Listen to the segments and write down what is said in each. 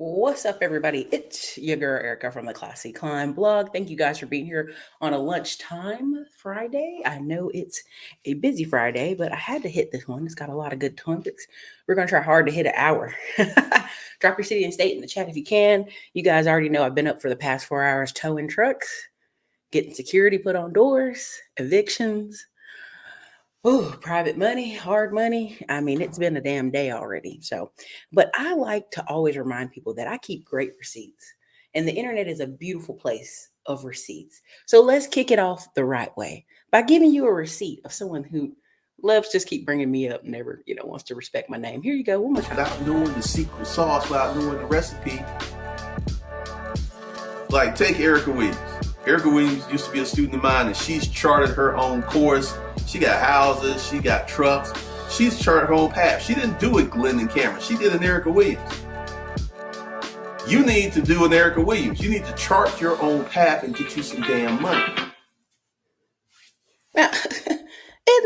What's up, everybody? It's your girl Erica from the Classy Climb blog. Thank you guys for being here on a lunchtime Friday. I know it's a busy Friday, but I had to hit this one. It's got a lot of good topics. We're going to try hard to hit an hour. Drop your city and state in the chat if you can. You guys already know I've been up for the past 4 hours towing trucks, getting security put on doors, evictions. Oh, private money, hard money. I mean, it's been a damn day already. But I like to always remind people that I keep great receipts. And the internet is a beautiful place of receipts. So let's kick it off the right way by giving you a receipt of someone who loves just keep bringing me up, never, wants to respect my name. Here you go, one more time. Without knowing the secret sauce, without knowing the recipe. Like, take Erica Williams. Erica Williams used to be a student of mine, and she's charted her own course. She got houses, she got trucks. She's charted her own path. She didn't do it Glenn Cameron. She did an Erica Williams. You need to do an Erica Williams. You need to chart your own path and get you some damn money. Now, isn't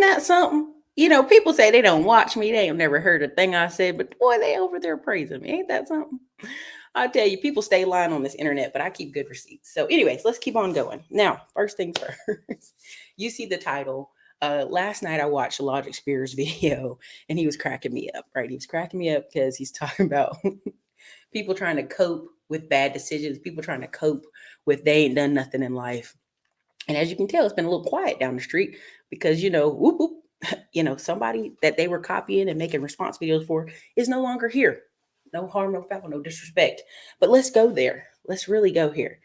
that something? People say they don't watch me. They have never heard a thing I said, but boy, they over there praising me. Ain't that something? I tell you, people stay lying on this internet, but I keep good receipts. So anyways, let's keep on going. Now, first things first, you see the title. Last night I watched Logic Spears video and he was cracking me up, right? He was cracking me up because he's talking about people trying to cope with bad decisions, people trying to cope with they ain't done nothing in life. And as you can tell, it's been a little quiet down the street because, whoop, whoop, somebody that they were copying and making response videos for is no longer here. No harm, no foul, no disrespect. But let's go there. Let's really go here.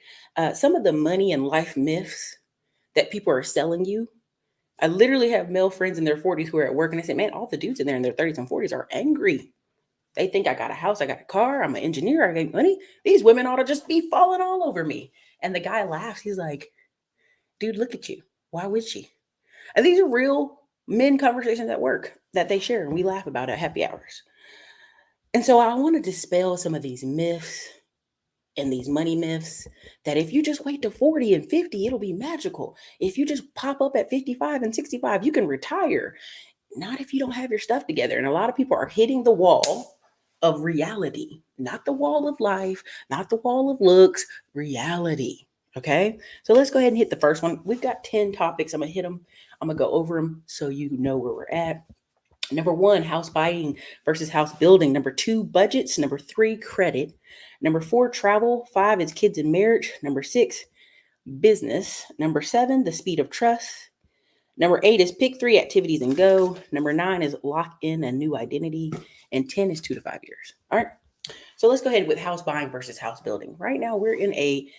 Some of the money and life myths that people are selling you. I literally have male friends in their 40s who are at work and they say, man, all the dudes in there in their 30s and 40s are angry. They think I got a house, I got a car, I'm an engineer, I got money. These women ought to just be falling all over me. And the guy laughs. He's like, dude, look at you. Why would she? And these are real men conversations at work that they share and we laugh about at happy hours. And so I want to dispel some of these myths and these money myths that if you just wait to 40 and 50, it'll be magical. If you just pop up at 55 and 65, you can retire. Not if you don't have your stuff together. And a lot of people are hitting the wall of reality, not the wall of life, not the wall of looks, reality. Okay. So let's go ahead and hit the first one. We've got 10 topics. I'm going to hit them. I'm going to go over them so you know where we're at. Number 1, house buying versus house building. Number 2, budgets. Number 3, credit. Number 4, travel. 5 is kids and marriage. Number 6, business. Number 7, the speed of trust. Number 8 is pick 3 activities and go. Number 9 is lock in a new identity. And 10 is 2 to 5 years. All right. So let's go ahead with house buying versus house building. Right now, we're in a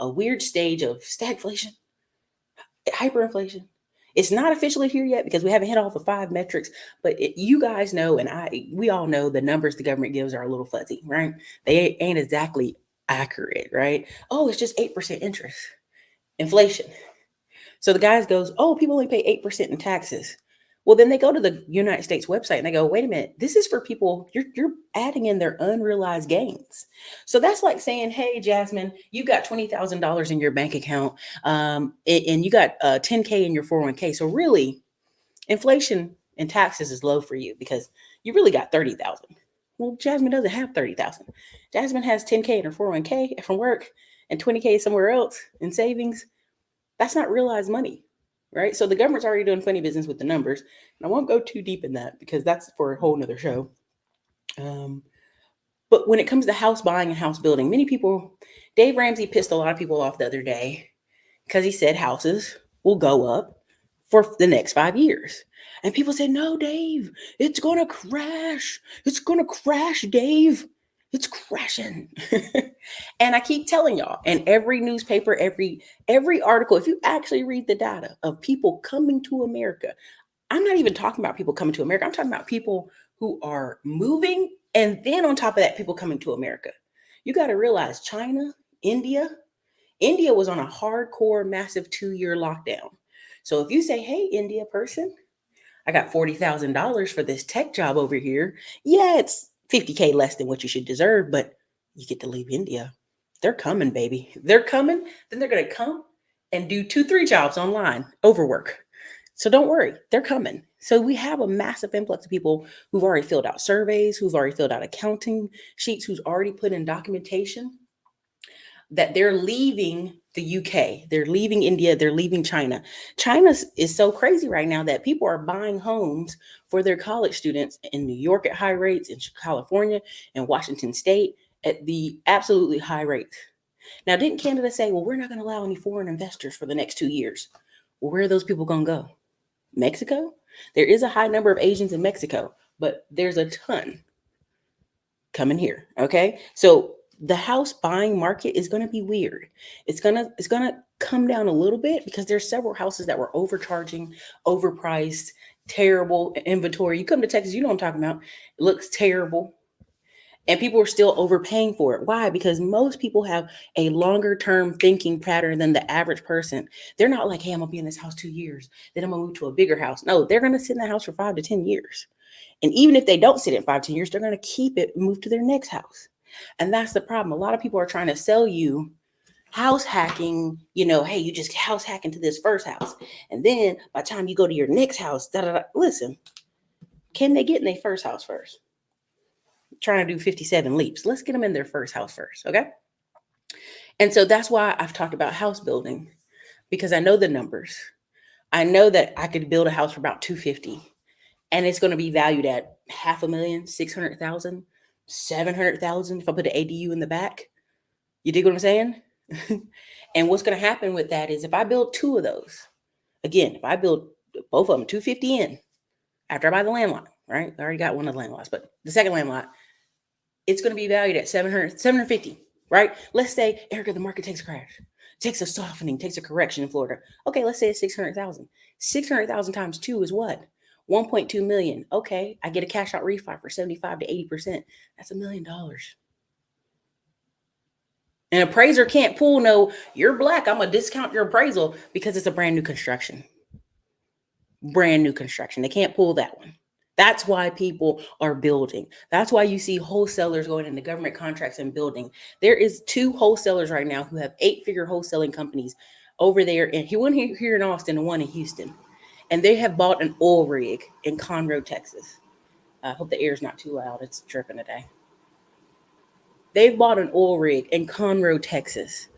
weird stage of stagflation, hyperinflation. It's not officially here yet because we haven't hit all the 5 metrics, but you guys know, and we all know the numbers the government gives are a little fuzzy, right? They ain't exactly accurate, right? Oh, it's just 8% interest, inflation. So the guys goes, oh, people only pay 8% in taxes. Well, then they go to the United States website and they go, wait a minute, this is for people, you're adding in their unrealized gains. So that's like saying, hey, Jasmine, you got $20,000 in your bank account and you got $10K in your 401k. So really, inflation and taxes is low for you because you really got 30,000. Well, Jasmine doesn't have 30,000. Jasmine has 10K in her 401k from work and 20K somewhere else in savings. That's not realized money. Right. So the government's already doing funny business with the numbers. And I won't go too deep in that because that's for a whole nother show. But when it comes to house buying and house building, many people, Dave Ramsey pissed a lot of people off the other day because he said houses will go up for the next 5 years. And people said, no, Dave, it's going to crash. It's going to crash, Dave. It's crashing. And I keep telling y'all, and every newspaper, every article, if you actually read the data of people coming to America, I'm not even talking about people coming to America. I'm talking about people who are moving. And then on top of that, people coming to America. You got to realize China, India was on a hardcore, massive 2-year lockdown. So if you say, hey, India person, I got $40,000 for this tech job over here. Yeah, it's $50K less than what you should deserve, but you get to leave India. They're coming, baby. They're coming. Then they're going to come and do 2-3 jobs online, overwork. So don't worry. They're coming. So we have a massive influx of people who've already filled out surveys, who've already filled out accounting sheets, who's already put in documentation that they're leaving the UK, they're leaving India, they're leaving China. China is so crazy right now that people are buying homes for their college students in New York at high rates, in California and Washington State at the absolutely high rates. Now, didn't Canada say, well, we're not going to allow any foreign investors for the next 2 years? Well, where are those people going to go? Mexico? There is a high number of Asians in Mexico, but there's a ton coming here. Okay. So the house buying market is going to be weird. It's going to come down a little bit because there's several houses that were overcharging, overpriced, terrible inventory. You come to Texas, you know what I'm talking about. It looks terrible. And people are still overpaying for it. Why? Because most people have a longer term thinking pattern than the average person. They're not like, hey, I'm gonna be in this house 2 years, then I'm gonna move to a bigger house. No, they're gonna sit in the house for 5 to 10 years. And even if they don't sit in 5 to 10 years, they're gonna keep it and move to their next house. And that's the problem. A lot of people are trying to sell you house hacking, hey, you just house hack into this first house. And then by the time you go to your next house, da da da. Listen, can they get in their first house first? Trying to do 57 leaps. Let's get them in their first house first, okay? And so that's why I've talked about house building, because I know the numbers. I know that I could build a house for about 250 and it's going to be valued at half a million, 600,000, 700,000 if I put an ADU in the back. You dig what I'm saying? And what's going to happen with that is if I build two of those, again, if I build both of them 250 in after I buy the land lot, right? I already got one of the land lots, but the second land lot, it's going to be valued at 750, right? Let's say, Erica, the market takes a crash, takes a softening, takes a correction in Florida. Okay, let's say it's 600,000. 600,000 times two is what? 1.2 million. Okay, I get a cash out refi for 75 to 80%. That's $1 million. An appraiser can't pull no, you're black, I'm gonna discount your appraisal because it's a brand new construction. Brand new construction. They can't pull that one. That's why people are building. That's why you see wholesalers going into government contracts and building. There is two wholesalers right now who have 8-figure wholesaling companies over there, and one here in Austin and one in Houston. And they have bought an oil rig in Conroe, Texas. I hope the air is not too loud. It's dripping today. They've bought an oil rig in Conroe, Texas.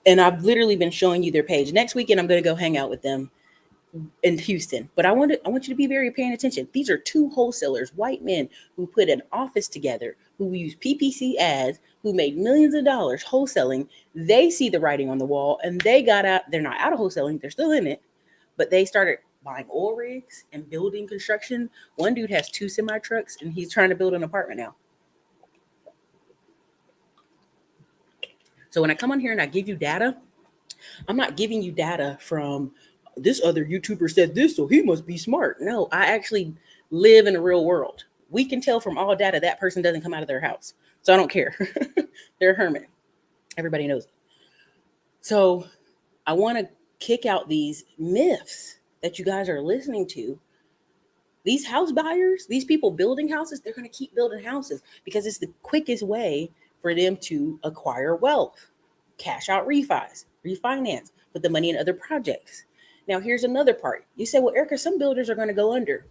And I've literally been showing you their page. Next weekend, I'm going to go hang out with them in Houston. But I want you to be very paying attention. These are two wholesalers, white men who put an office together, who use PPC ads, who made millions of dollars wholesaling. They see the writing on the wall and they got out. They're not out of wholesaling, they're still in it, but they started buying oil rigs and building construction. One dude has 2 semi trucks and he's trying to build an apartment now. So when I come on here and I give you data, I'm not giving you data from this other YouTuber said this, so he must be smart. No, I actually live in the real world. We can tell from all data that person doesn't come out of their house. So I don't care. They're a hermit. Everybody knows it. So I want to kick out these myths that you guys are listening to. These house buyers, these people building houses, they're going to keep building houses because it's the quickest way for them to acquire wealth, cash out refis, refinance, put the money in other projects. Now, here's another part. You say, well, Erica, some builders are going to go under.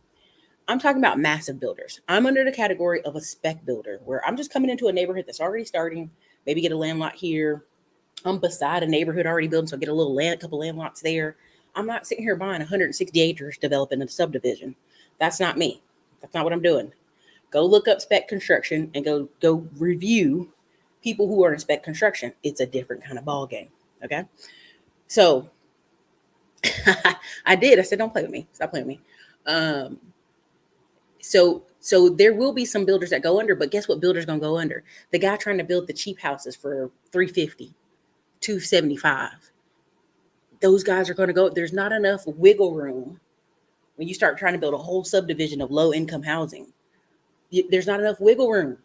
I'm talking about massive builders. I'm under the category of a spec builder where I'm just coming into a neighborhood that's already starting, maybe get a land lot here. I'm beside a neighborhood already building, so I get a little land, a couple land lots there. I'm not sitting here buying 160 acres developing a subdivision. That's not me. That's not what I'm doing. Go look up spec construction and go review people who are in spec construction. It's a different kind of ball game. Okay. So I did. I said, don't play with me. Stop playing with me. So there will be some builders that go under, but guess what builder's gonna go under? The guy trying to build the cheap houses for 350, 275. Those guys are gonna go. There's not enough wiggle room when you start trying to build a whole subdivision of low income housing. There's not enough wiggle room.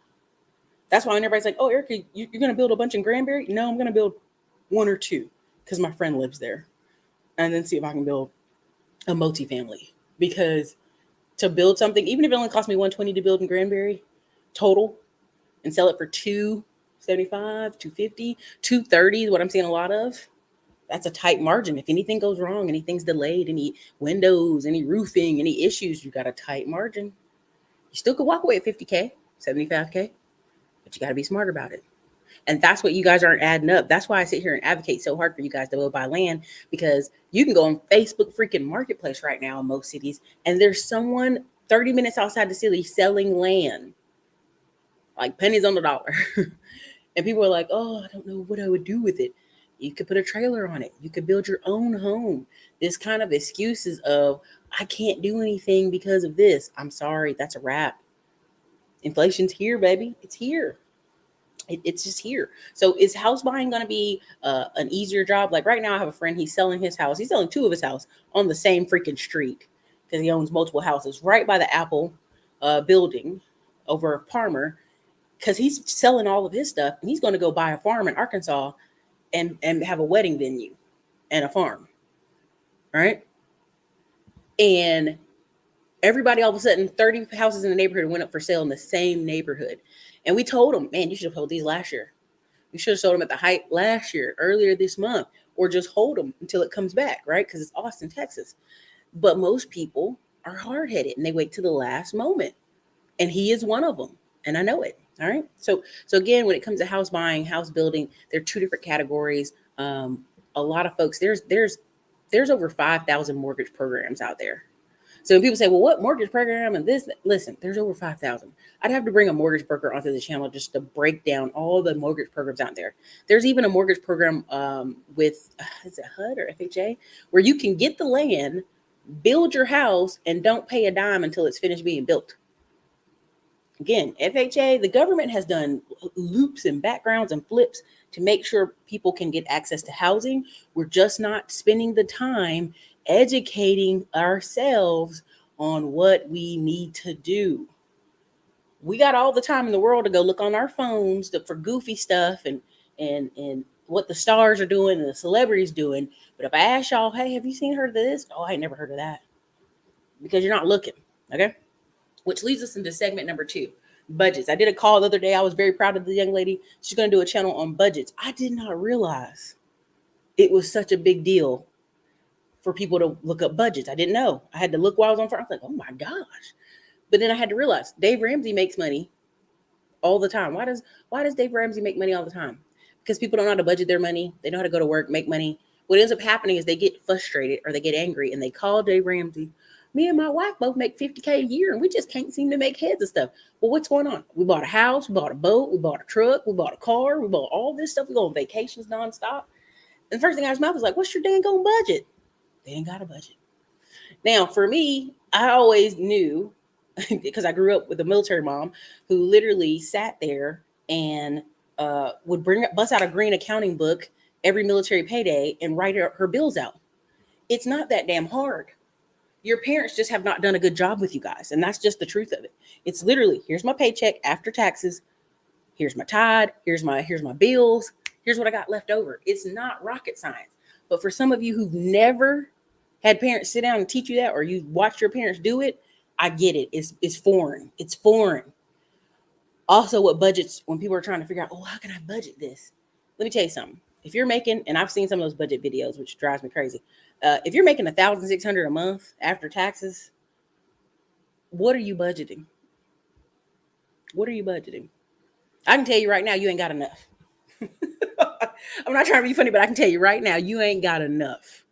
That's why when everybody's like, oh, Erica, you're gonna build a bunch in Granbury? No, I'm gonna build one or two because my friend lives there. And then see if I can build a multifamily. Because to build something, even if it only cost me 120 to build in Granbury total and sell it for 275, 250, 230 is what I'm seeing a lot of. That's a tight margin. If anything goes wrong, anything's delayed, any windows, any roofing, any issues, you got a tight margin. You still could walk away at 50K, 75K, but you got to be smart about it. And that's what you guys aren't adding up. That's why I sit here and advocate so hard for you guys to go buy land, because you can go on Facebook freaking marketplace right now in most cities, and there's someone 30 minutes outside the city selling land like pennies on the dollar. And people are like, oh, I don't know what I would do with it. You could put a trailer on it. You could build your own home. This kind of excuses of, I can't do anything because of this. I'm sorry, that's a wrap. Inflation's here, baby. It's here. It's just here. So is house buying going to be an easier job? Like right now, I have a friend. He's selling his house. He's selling two of his house on the same freaking street because he owns multiple houses right by the Apple building over Palmer. Because he's selling all of his stuff, and he's going to go buy a farm in Arkansas and have a wedding venue and a farm, right? And everybody all of a sudden, 30 houses in the neighborhood went up for sale in the same neighborhood. And we told them, man, you should have sold these last year. You should have sold them at the height last year, earlier this month, or just hold them until it comes back, right? Because it's Austin, Texas. But most people are hard-headed and they wait to the last moment. And he is one of them. And I know it. All right. So again, when it comes to house buying, house building, there are two different categories. A lot of folks, there's over 5,000 mortgage programs out there. So when people say, well, what mortgage program and this, listen, there's over 5,000. I'd have to bring a mortgage broker onto the channel just to break down all the mortgage programs out there. There's even a mortgage program with, is it HUD or FHA, where you can get the land, build your house, and don't pay a dime until it's finished being built. Again, FHA, the government has done loops and backgrounds and flips to make sure people can get access to housing. We're just not spending the time educating ourselves on what we need to do. We got all the time in the world to go look on our phones for goofy stuff and what the stars are doing and the celebrities doing. But if I ask y'all, hey, have you heard of this? Oh, I ain't never heard of that. Because you're not looking, okay? Which leads us into segment number 2, budgets. I did a call the other day. I was very proud of the young lady. She's going to do a channel on budgets. I did not realize it was such a big deal for people to look up budgets. I didn't know. I had to look while I was on fire. I was like, oh my gosh. But then I had to realize Dave Ramsey makes money all the time. Why does Dave Ramsey make money all the time? Because people don't know how to budget their money. They know how to go to work, make money. What ends up happening is they get frustrated or they get angry and they call Dave Ramsey. Me and my wife both make 50K a year and we just can't seem to make heads of stuff. Well, what's going on? We bought a house, we bought a boat, we bought a truck, we bought a car, we bought all this stuff. We go on vacations nonstop. And the first thing out of his mouth was like, what's your dang on budget? They ain't got a budget. Now, for me, I always knew because I grew up with a military mom who literally sat there and would bust out a green accounting book every military payday and write her bills out. It's not that damn hard. Your parents just have not done a good job with you guys. And that's just the truth of it. It's literally, here's my paycheck after taxes. Here's my tithe. Here's my bills. Here's what I got left over. It's not rocket science. But for some of you who've never had parents sit down and teach you that, or you watched your parents do it, I get it. It's foreign. It's foreign. Also, what budgets, when people are trying to figure out, oh, how can I budget this? Let me tell you something. If you're making, and I've seen some of those budget videos, which drives me crazy. If you're making $1,600 a month after taxes, what are you budgeting? What are you budgeting? I can tell you right now, you ain't got enough. I'm not trying to be funny, but I can tell you right now, you ain't got enough.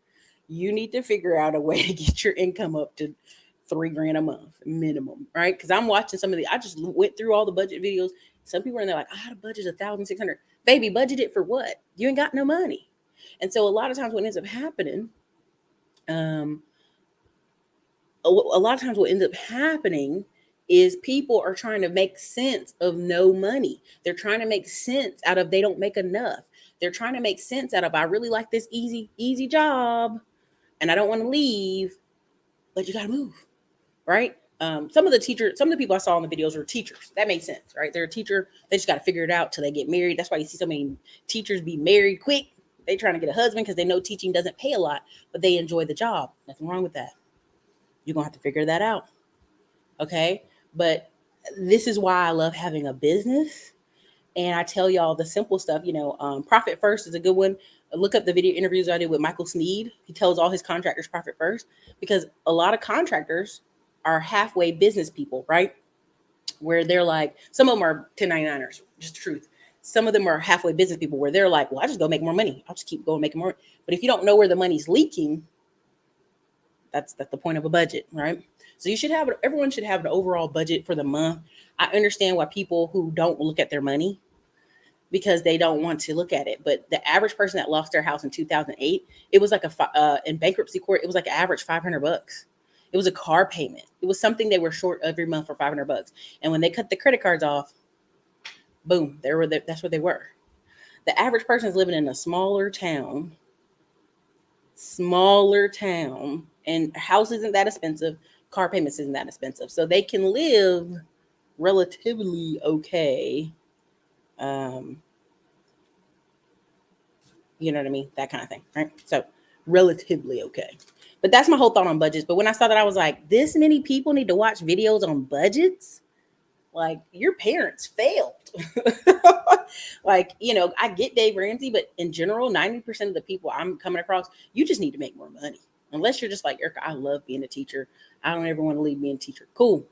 You need to figure out a way to get your income up to $3,000 a month minimum, right? Because I'm watching some of I just went through all the budget videos. Some people are in there like, I had a budget of $1,600. Baby, budget it for what? You ain't got no money. And so a lot of times what ends up happening, is people are trying to make sense of no money. They're trying to make sense out of they don't make enough. They're trying to make sense out of I really like this easy job and I don't want to leave, but you got to move, right? Some of the people I saw in the videos were teachers. That made sense, right? They're a teacher. They just got to figure it out till they get married. That's why you see so many teachers be married quick. They trying to get a husband because they know teaching doesn't pay a lot, but they enjoy the job. Nothing wrong with that. You're going to have to figure that out. Okay. But this is why I love having a business, And I tell y'all the simple stuff, profit first is a good one. Look up the video interviews I did with Michael Sneed. He tells all his contractors profit first because a lot of contractors are halfway business people, right? Where they're like, some of them are 1099ers, just the truth. Some of them are halfway business people where they're like, well, I just go make more money. I'll just keep going making more. But if you don't know where the money's leaking, that's the point of a budget, right? So everyone should have an overall budget for the month. I understand why people who don't look at their money because they don't want to look at it. But the average person that lost their house in 2008, it was like in bankruptcy court, it was like an average $500. It was a car payment. It was something they were short every month for $500. And when they cut the credit cards off, boom, that's where they were. The average person is living in a smaller town, and house isn't that expensive, car payments isn't that expensive, so they can live relatively okay. Um, you know what I mean? That kind of thing, right? So relatively okay. But that's my whole thought on budgets. But when I saw that, I was like, this many people need to watch videos on budgets? Like, your parents failed. Like, I get Dave Ramsey, but in general, 90% of the people I'm coming across, you just need to make more money. Unless you're just like, Erica, I love being a teacher. I don't ever want to leave being a teacher. Cool.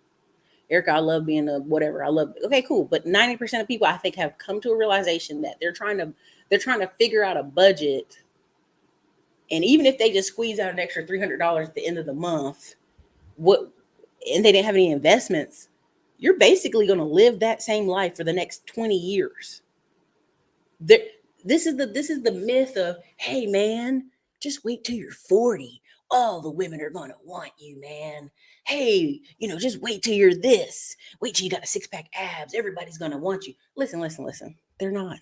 Erica, I love being a whatever. Okay, cool. But 90% of people I think have come to a realization that they're trying to figure out a budget. And even if they just squeeze out an extra $300 at the end of the month, what and they didn't have any investments, you're basically going to live that same life for the next 20 years. There, this is the myth of, hey man, just wait till you're 40. All the women are going to want you, man. Hey, just wait till you're this. Wait till you got a six-pack abs. Everybody's going to want you. Listen, listen, listen. They're not.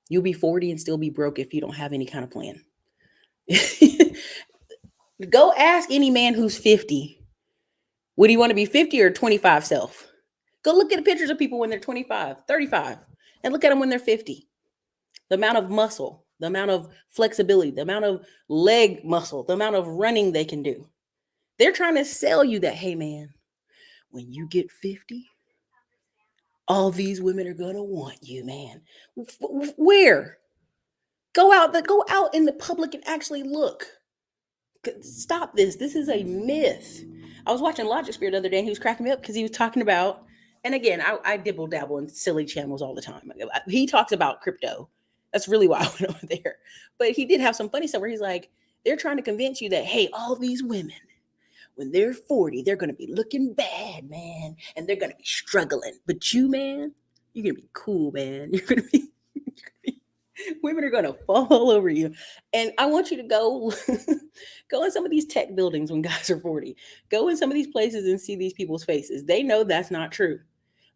You'll be 40 and still be broke if you don't have any kind of plan. Go ask any man who's 50. Would he want to be 50 or 25 self? Go look at the pictures of people when they're 25, 35, and look at them when they're 50. The amount of muscle, the amount of flexibility, the amount of leg muscle, the amount of running they can do. They're trying to sell you that, hey man, when you get 50, all these women are going to want you, man. Where? Go out in the public and actually look. Stop this. This is a myth. I was watching Logic Spirit the other day and he was cracking me up because he was talking about, and again, I dibble dabble in silly channels all the time. He talks about crypto. That's really why I went over there. But he did have some funny stuff where he's like, they're trying to convince you that, hey, all these women, when they're 40, they're going to be looking bad, man. And they're going to be struggling. But you, man, you're going to be cool, man. Women are going to fall all over you. And I want you to go go in some of these tech buildings when guys are 40. Go in some of these places and see these people's faces. They know that's not true.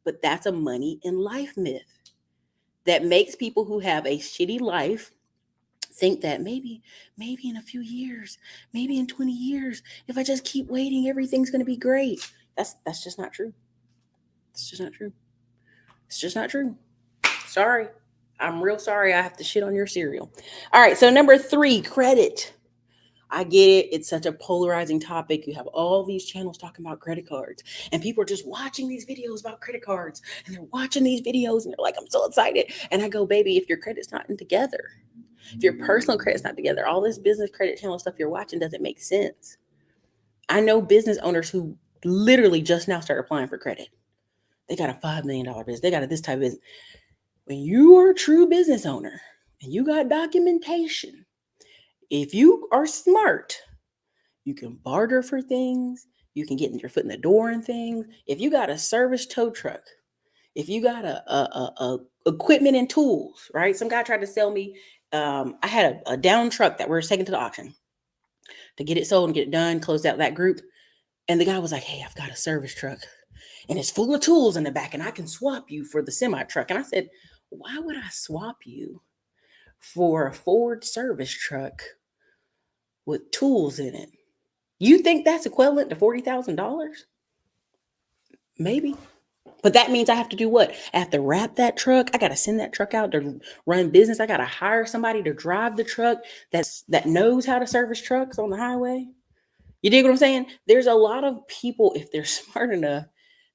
But that's a money in life myth that makes people who have a shitty life think that maybe in a few years, maybe in 20 years, if I just keep waiting, everything's going to be great. That's just not true. It's just not true. It's just not true. Sorry. I'm real sorry I have to shit on your cereal. All right, so number 3, credit. I get it. It's such a polarizing topic. You have all these channels talking about credit cards, and people are just watching these videos about credit cards, and they're watching these videos, and they're like, I'm so excited. And I go, baby, if your credit's not together, if your personal credit's not together, all this business credit channel stuff you're watching doesn't make sense. I know business owners who literally just now start applying for credit. They got a $5 million business. They got a this type of business. When you are a true business owner and you got documentation, if you are smart, you can barter for things. You can get your foot in the door and things. If you got a service tow truck, if you got a equipment and tools, right? Some guy tried to sell me. I had a down truck that we were taking to the auction to get it sold and get it done, closed out that group. And the guy was like, hey, I've got a service truck and it's full of tools in the back and I can swap you for the semi truck. And I said, why would I swap you for a Ford service truck with tools in it? You think that's equivalent to $40,000? Maybe. But that means I have to do what? I have to wrap that truck. I got to send that truck out to run business. I got to hire somebody to drive the truck that knows how to service trucks on the highway. You dig what I'm saying? There's a lot of people, if they're smart enough,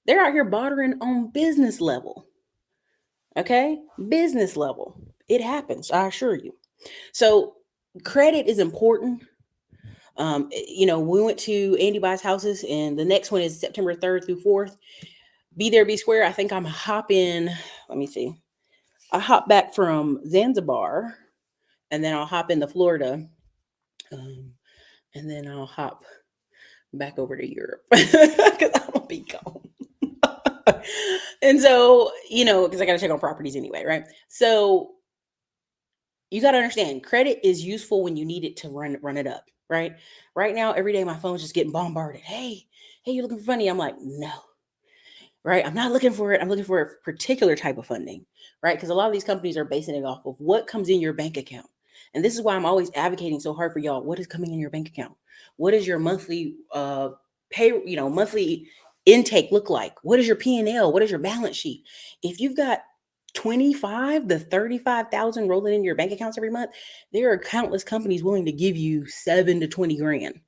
they're out here bartering on business level. Okay. Business level. It happens, I assure you. So credit is important. We went to Andy Buy's houses, and the next one is September 3rd through 4th. Be there, be square. I think I'm hopping. Let me see. I hop back from Zanzibar, and then I'll hop into Florida, um, and then I'll hop back over to Europe because I'm gonna be gone. And so, because I got to check on properties anyway, right? So you got to understand, credit is useful when you need it to run it up, right? Right now, every day my phone's just getting bombarded. Hey, you looking for funny? I'm like, no, right? I'm not looking for it. I'm looking for a particular type of funding, right? Because a lot of these companies are basing it off of what comes in your bank account. And this is why I'm always advocating so hard for y'all. What is coming in your bank account? What is your monthly monthly intake look like? What is your P&L? What is your balance sheet? If you've got 25 to 35,000 rolling in your bank accounts every month, there are countless companies willing to give you 7 to 20 grand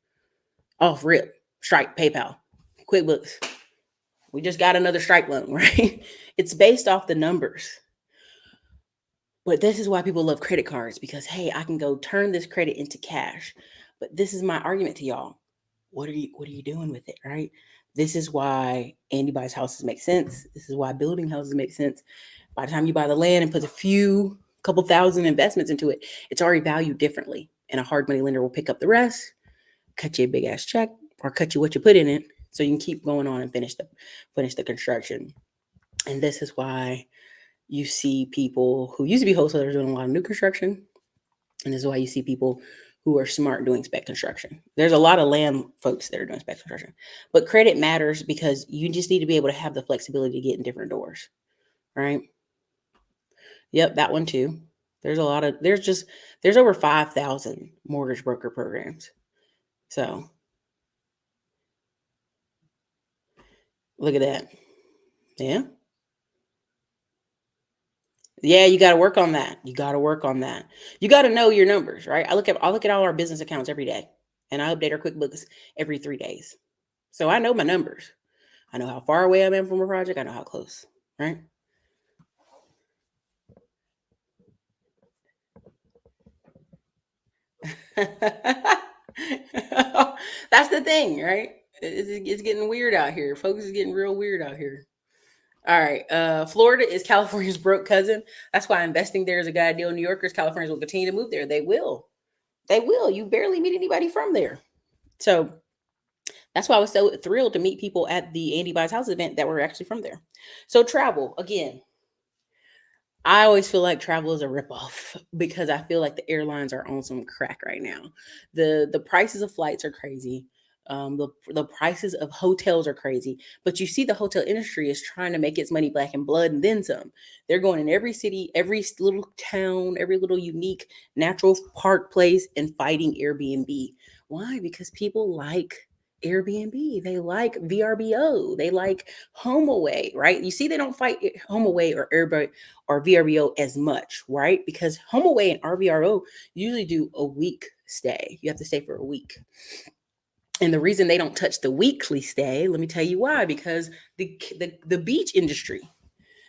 off rip. Stripe, PayPal, QuickBooks. We just got another strike loan, right? It's based off the numbers. But this is why people love credit cards because, hey, I can go turn this credit into cash. But this is my argument to y'all. What are you doing with it, right? This is why Andy buys houses make sense. This is why building houses make sense. By the time you buy the land and put couple thousand investments into it, it's already valued differently. And a hard money lender will pick up the rest, cut you a big ass check, or cut you what you put in it, so you can keep going on and finish the construction. And this is why you see people who used to be wholesalers doing a lot of new construction, and this is why you see people who are smart doing spec construction. There's a lot of land folks that are doing spec construction, but credit matters because you just need to be able to have the flexibility to get in different doors, right? Yep, that one too. There's over 5,000 mortgage broker programs. So look at that. Yeah. Yeah, you got to work on that. You got to work on that. You got to know your numbers, right? I look at all our business accounts every day, and I update our QuickBooks every 3 days. So I know my numbers. I know how far away I am from a project. I know how close, right? That's the thing, right? It's getting weird out here. Folks is getting real weird out here. All right. Florida is California's broke cousin. That's why investing there is a good idea. New Yorkers, Californians will continue to move there. They will. They will. You barely meet anybody from there. So that's why I was so thrilled to meet people at the Andy Buys House event that were actually from there. So travel again. I always feel like travel is a ripoff because I feel like the airlines are on some crack right now. The prices of flights are crazy. The prices of hotels are crazy. But you see, the hotel industry is trying to make its money back in blood and then some. They're going in every city, every little town, every little unique natural park place and fighting Airbnb. Why? Because people like Airbnb. They like VRBO. They like HomeAway, right? You see, they don't fight HomeAway or Airbnb or VRBO as much, right? Because HomeAway and RVRO usually do a week stay. You have to stay for a week. And the reason they don't touch the weekly stay, let me tell you why. Because the beach industry,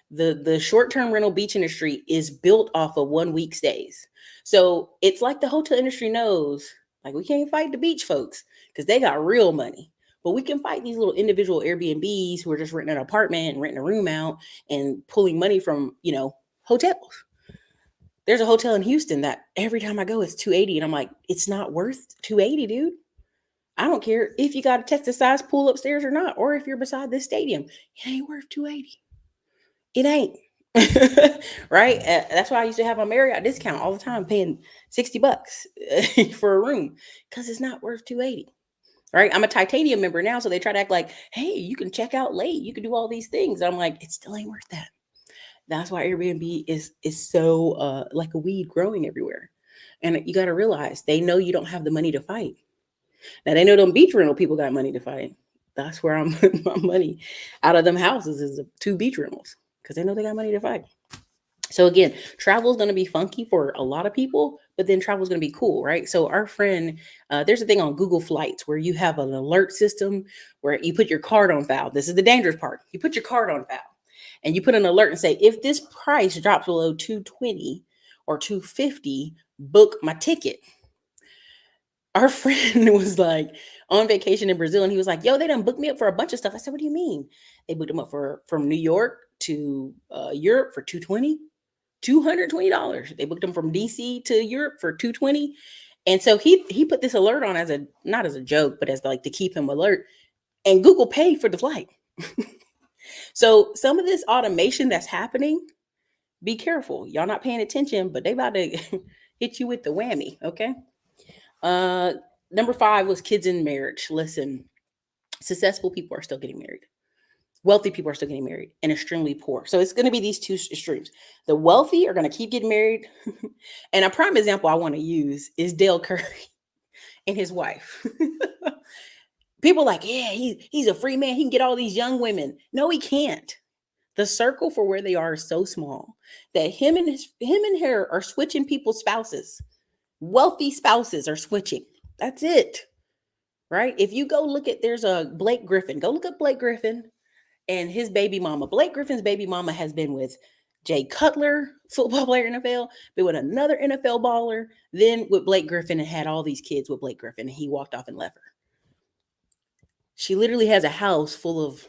the short-term rental beach industry is built off of 1 week stays. So it's like the hotel industry knows, like, we can't fight the beach folks because they got real money. But we can fight these little individual Airbnbs who are just renting an apartment and renting a room out and pulling money from, hotels. There's a hotel in Houston that every time I go, it's 280. And I'm like, it's not worth 280, dude. I don't care if you got a Texas size pool upstairs or not, or if you're beside this stadium. It ain't worth 280. It ain't. Right? That's why I used to have a Marriott discount all the time, paying $60 for a room because it's not worth 280. Right? I'm a titanium member now, so they try to act like, hey, you can check out late, you can do all these things. I'm like, it still ain't worth that. That's why Airbnb is so like a weed growing everywhere. And you got to realize they know you don't have the money to fight. Now they know them beach rental people got money to fight. That's where I'm putting my money out of them houses is the 2 beach rentals because they know they got money to fight. So again, travel is going to be funky for a lot of people, but then travel is going to be cool, right? So our friend, there's a thing on Google Flights where you have an alert system where you put your card on file. This is the dangerous part. You put your card on file, and you put an alert and say, if this price drops below 220 or 250, book my ticket. Our friend was like on vacation in Brazil and he was like, yo, they done booked me up for a bunch of stuff. I said, what do you mean? They booked him up for from New York to Europe for 220, $220. They booked him from DC to Europe for 220. And so he put this alert on as a not as a joke, but as like to keep him alert. And Google paid for the flight. So some of this automation that's happening, be careful. Y'all not paying attention, but they about to hit you with the whammy. Okay. Uh, Number 5 was kids in marriage. Listen, successful people are still getting married. Wealthy people are still getting married, and extremely poor. So it's going to be these two extremes. The wealthy are going to keep getting married. And a prime example I want to use is Dale Curry and his wife. People are like, yeah, he's a free man. He can get all these young women. No, he can't. The circle for where they are is so small that him and her are switching people's spouses. Wealthy spouses are switching. That's it. Right? If you go look at there's a Blake Griffin. Go look up Blake Griffin and his baby mama. Blake Griffin's baby mama has been with Jay Cutler, football player NFL, been with another NFL baller, then with Blake Griffin and had all these kids with Blake Griffin and he walked off and left her. She literally has a house full of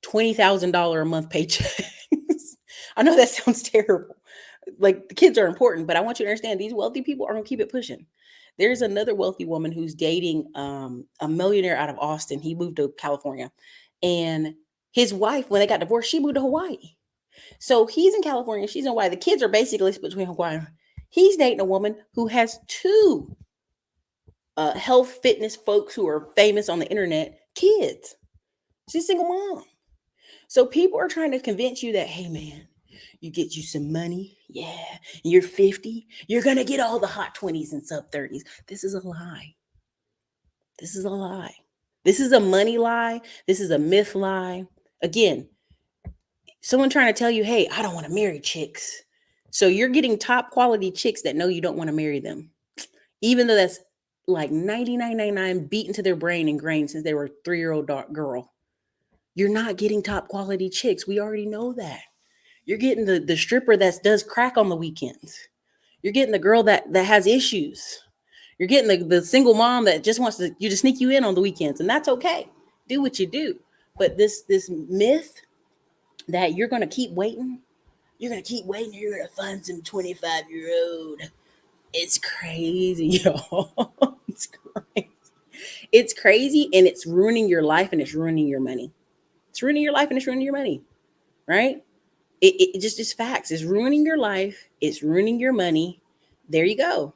$20,000 a month paychecks. I know that sounds terrible. Like the kids are important, but I want you to understand these wealthy people are gonna keep it pushing. There's another wealthy woman who's dating a millionaire out of Austin. He moved to California, and his wife, when they got divorced, she moved to Hawaii. So he's in California, she's in Hawaii. The kids are basically split between Hawaii. He's dating a woman who has two health fitness folks who are famous on the internet kids. She's a single mom. So people are trying to convince you that, hey man, you get you some money. Yeah. You're 50. You're going to get all the hot 20s and sub 30s. This is a lie. This is a lie. This is a money lie. This is a myth lie. Again, someone trying to tell you, hey, I don't want to marry chicks. So you're getting top quality chicks that know you don't want to marry them. Even though that's like 99.99 beaten to their brain ingrained since they were a 3-year-old girl. You're not getting top quality chicks. We already know that. You're getting the stripper that does crack on the weekends. You're getting the girl that has issues. You're getting the single mom that just wants you to sneak you in on the weekends, and that's okay. Do what you do. But this myth that you're gonna keep waiting, you're gonna find some 25-year-old. It's crazy, y'all. It's crazy. It's crazy, and it's ruining your life, and it's ruining your money. It's ruining your life, and it's ruining your money, right? It just is facts. It's ruining your life. It's ruining your money. There you go.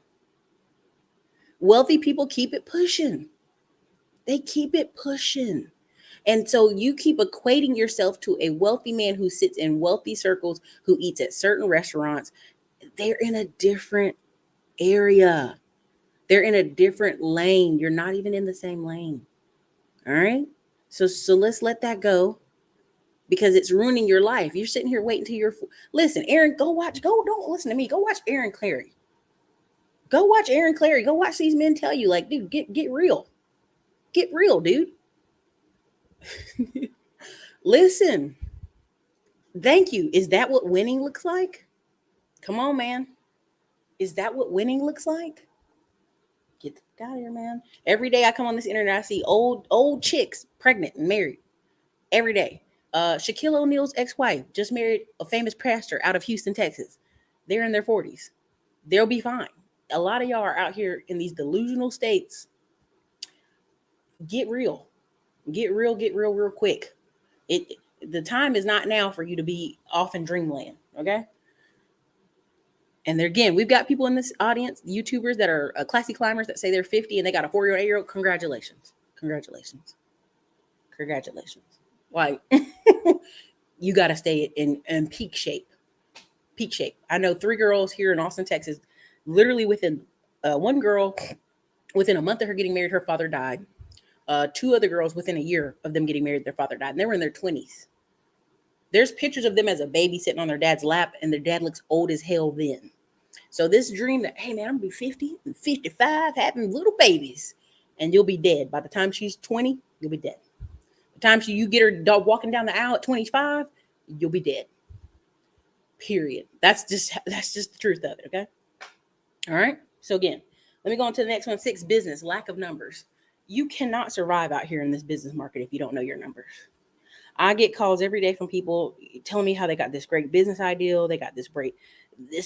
Wealthy people keep it pushing. They keep it pushing. And so you keep equating yourself to a wealthy man who sits in wealthy circles, who eats at certain restaurants. They're in a different area. They're in a different lane. You're not even in the same lane. All right? So let's let that go. Because it's ruining your life. You're sitting here waiting till you're listen, Aaron, don't listen to me. Go watch Aaron Clary. Go watch Aaron Clary. Go watch these men tell you, like, dude, get real. Get real, dude. Listen. Thank you. Is that what winning looks like? Come on, man. Is that what winning looks like? Get the fuck out of here, man. Every day I come on this internet, I see old chicks pregnant and married. Every day. Shaquille O'Neal's ex-wife just married a famous pastor out of Houston, Texas. They're in their 40s. They'll be fine. A lot of y'all are out here in these delusional states. Get real. Get real real quick. The time is not now for you to be off in dreamland, okay? And there again, we've got people in this audience, YouTubers that are classy climbers that say they're 50 and they got a 4-year-old, 8-year-old. Congratulations. Like, you got to stay in peak shape. Peak shape. I know 3 girls here in Austin, Texas, literally within one girl, within a month of her getting married, her father died. 2 other girls within a year of them getting married, their father died. And they were in their 20s. There's pictures of them as a baby sitting on their dad's lap, and their dad looks old as hell then. So this dream that, hey man, I'm gonna be 50 and 55, having little babies, and you'll be dead. By the time she's 20, you'll be dead. By the time you get her dog walking down the aisle at 25, you'll be dead. Period. That's just the truth of it. Okay. All right. So again, let me go on to the next one. 6, business, lack of numbers. You cannot survive out here in this business market if you don't know your numbers. I get calls every day from people telling me how they got this great business idea. They got this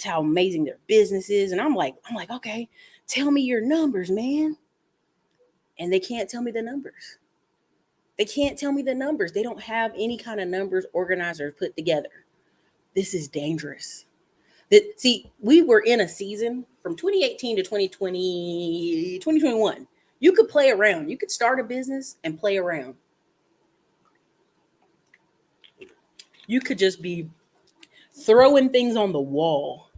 how amazing their business is. And I'm like, okay, tell me your numbers, man. And they can't tell me the numbers. They can't tell me the numbers. They don't have any kind of numbers organized or put together. This is dangerous. See, we were in a season from 2018 to 2020, 2021. You could play around. You could start a business and play around. You could just be throwing things on the wall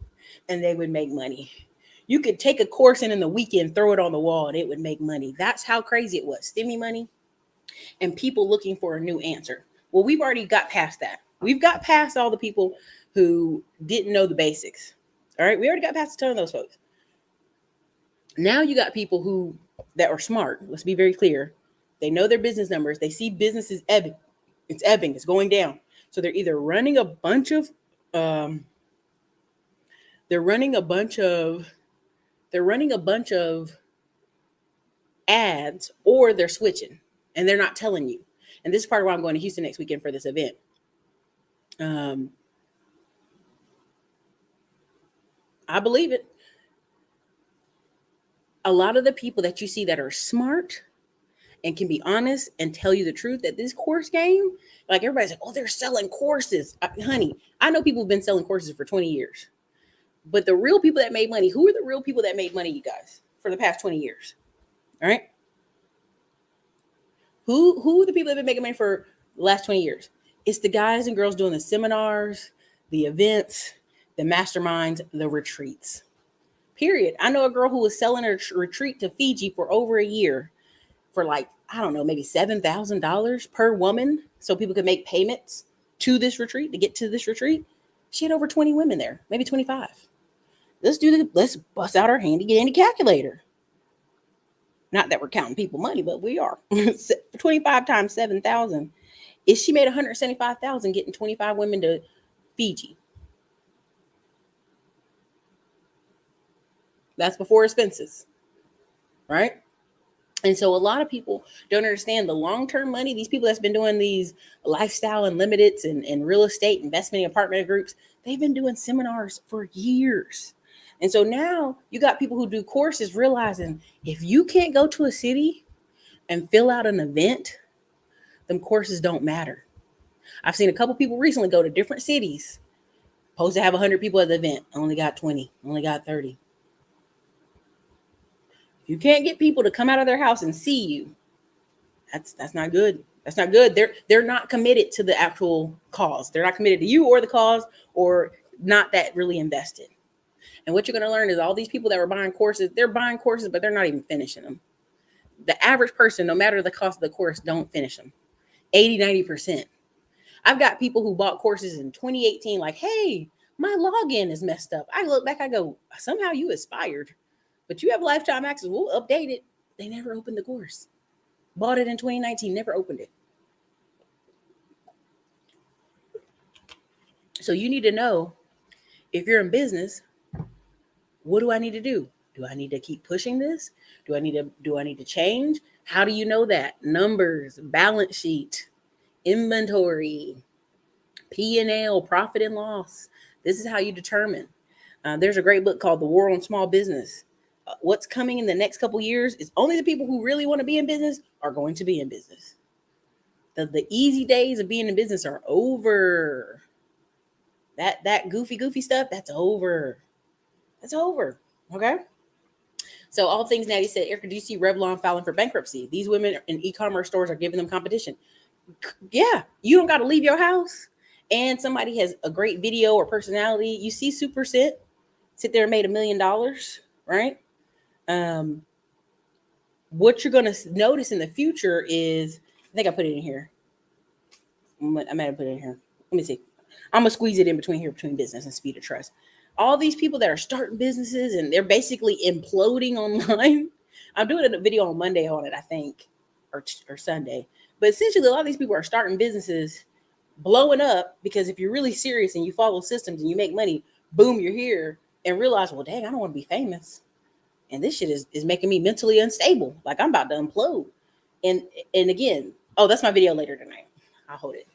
and they would make money. You could take a course in the weekend, throw it on the wall, and it would make money. That's how crazy it was. Stimmy money and people looking for a new answer. Well, we've already got past that. We've got past all the people who didn't know the basics. All right. We already got past a ton of those folks. Now you got people that are smart. Let's be very clear. They know their business numbers. They see businesses ebbing. It's ebbing. It's going down. So they're either running a bunch of ads, or they're switching and they're not telling you. And this is part of why I'm going to Houston next weekend for this event. I believe it. A lot of the people that you see that are smart and can be honest and tell you the truth that this course game, like everybody's like, oh, they're selling courses. Honey, I know people have been selling courses for 20 years. But the real people that made money, who are the real people that made money, you guys, for the past 20 years? All right. Who are the people that have been making money for the last 20 years? It's the guys and girls doing the seminars, the events, the masterminds, the retreats. Period. I know a girl who was selling her retreat to Fiji for over a year for like, I don't know, maybe $7,000 per woman. So people could make payments to this retreat, to get to this retreat. She had over 20 women there, maybe 25. Let's bust out our handy dandy calculator. Not that we're counting people money, but we are. 25 times 7,000 is she made 175,000 getting 25 women to Fiji. That's before expenses, right? And so a lot of people don't understand the long-term money. These people that's been doing these lifestyle unlimiteds and real estate investment apartment groups, they've been doing seminars for years. And so now you got people who do courses realizing if you can't go to a city and fill out an event, them courses don't matter. I've seen a couple people recently go to different cities, supposed to have 100 people at the event, only got 20, only got 30. If you can't get people to come out of their house and see you, that's not good. That's not good. They're not committed to the actual cause. They're not committed to you or the cause, or not that really invested. And what you're going to learn is all these people that were buying courses, they're buying courses, but they're not even finishing them. The average person, no matter the cost of the course, don't finish them. 80, 90%. I've got people who bought courses in 2018, like, hey, my login is messed up. I look back, I go, somehow you expired, but you have lifetime access. We'll update it. They never opened the course. Bought it in 2019, never opened it. So you need to know, if you're in business, what do I need to do? Do I need to keep pushing this? Do I need to change? How do you know that? Numbers, balance sheet, inventory, P&L, profit and loss. This is how you determine. There's a great book called The War on Small Business. What's coming in the next couple years is only the people who really want to be in business are going to be in business. The easy days of being in business are over. That goofy stuff, that's over. That's over. Okay. So all things Natty said, Erica, do you see Revlon filing for bankruptcy? These women in e-commerce stores are giving them competition. Yeah, you don't got to leave your house. And somebody has a great video or personality. You see Super sit there and made $1 million, right? What you're going to notice in the future is, I think I put it in here. I might have put it in here. Let me see. I'm going to squeeze it in between business and speed of trust. All these people that are starting businesses and they're basically imploding online. I'm doing a video on Monday on it, I think, or Sunday. But essentially, a lot of these people are starting businesses blowing up, because if you're really serious and you follow systems and you make money, boom, you're here, and realize, well, dang, I don't want to be famous. And this shit is making me mentally unstable. Like I'm about to implode. And and again, oh, that's my video later tonight. I'll hold it.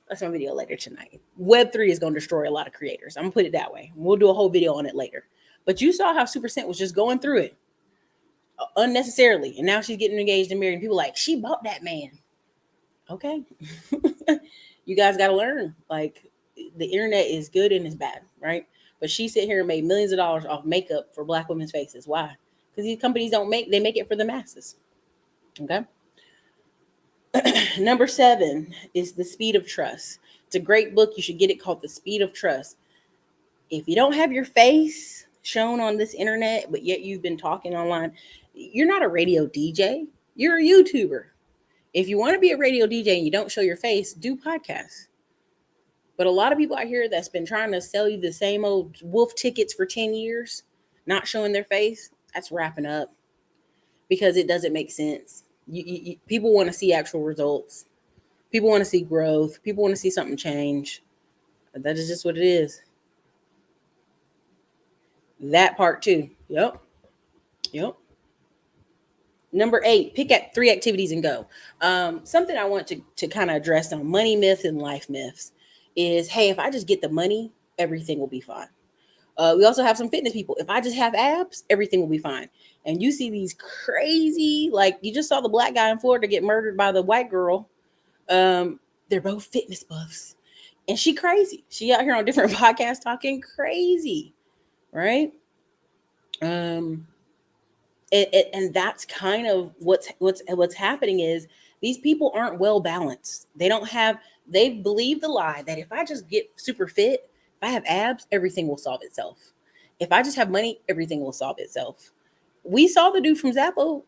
That's my video later tonight. Web3 is going to destroy a lot of creators. I'm gonna put it that way. We'll do a whole video on it later. But you saw how Super Scent was just going through it unnecessarily, and now she's getting engaged and married. And people like, she bought that man. Okay, you guys got to learn. Like the internet is good and it's bad, right? But she sit here and made millions of dollars off makeup for Black women's faces. Why? Because these companies don't make, they make it for the masses. Okay. Number 7 is The Speed of Trust. It's a great book. You should get it, called The Speed of Trust. If you don't have your face shown on this internet, but yet you've been talking online, you're not a radio DJ. You're a YouTuber. If you want to be a radio DJ and you don't show your face, do podcasts. But a lot of people out here that's been trying to sell you the same old wolf tickets for 10 years, not showing their face, that's wrapping up, because it doesn't make sense. People want to see actual results. People want to see growth. People want to see something change. That is just what it is. That part too. Yep. Yep. Number 8, pick at 3 activities and go. Something I want to kind of address on money myths and life myths is, hey, if I just get the money, everything will be fine. We also have some fitness people. If I just have abs, everything will be fine. And you see these crazy, like you just saw the Black guy in Florida get murdered by the white girl. They're both fitness buffs. And she crazy. She out here on different podcasts talking crazy, right? Um, and that's kind of what's happening is these people aren't well balanced. They believe the lie that if I just get super fit, if I have abs, everything will solve itself. If I just have money, everything will solve itself. We saw the dude from Zappo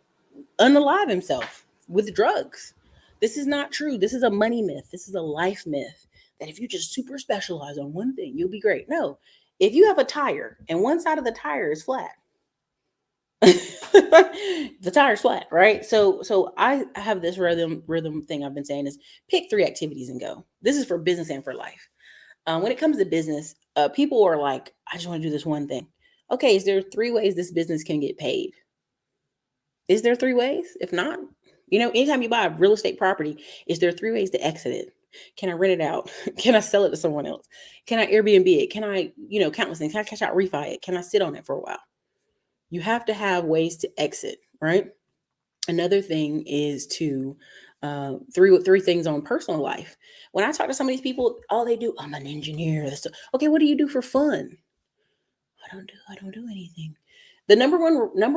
unalive himself with drugs. This is not true. This is a money myth. This is a life myth, that if you just super specialize on one thing, you'll be great. No. If you have a tire and one side of the tire is flat, the tire's flat, right? So I have this rhythm thing I've been saying is, pick 3 activities and go. This is for business and for life. When it comes to business, people are like, I just want to do this one thing. Okay, is there 3 ways this business can get paid? Is there 3 ways? If not, anytime you buy a real estate property, is there 3 ways to exit it? Can I rent it out? Can I sell it to someone else? Can I Airbnb it? Can I, countless things? Can I cash out, refi it? Can I sit on it for a while? You have to have ways to exit, right? Another thing is to three things on personal life. When I talk to some of these people, all they do, I'm an engineer. Okay, what do you do for fun? I don't do anything. The number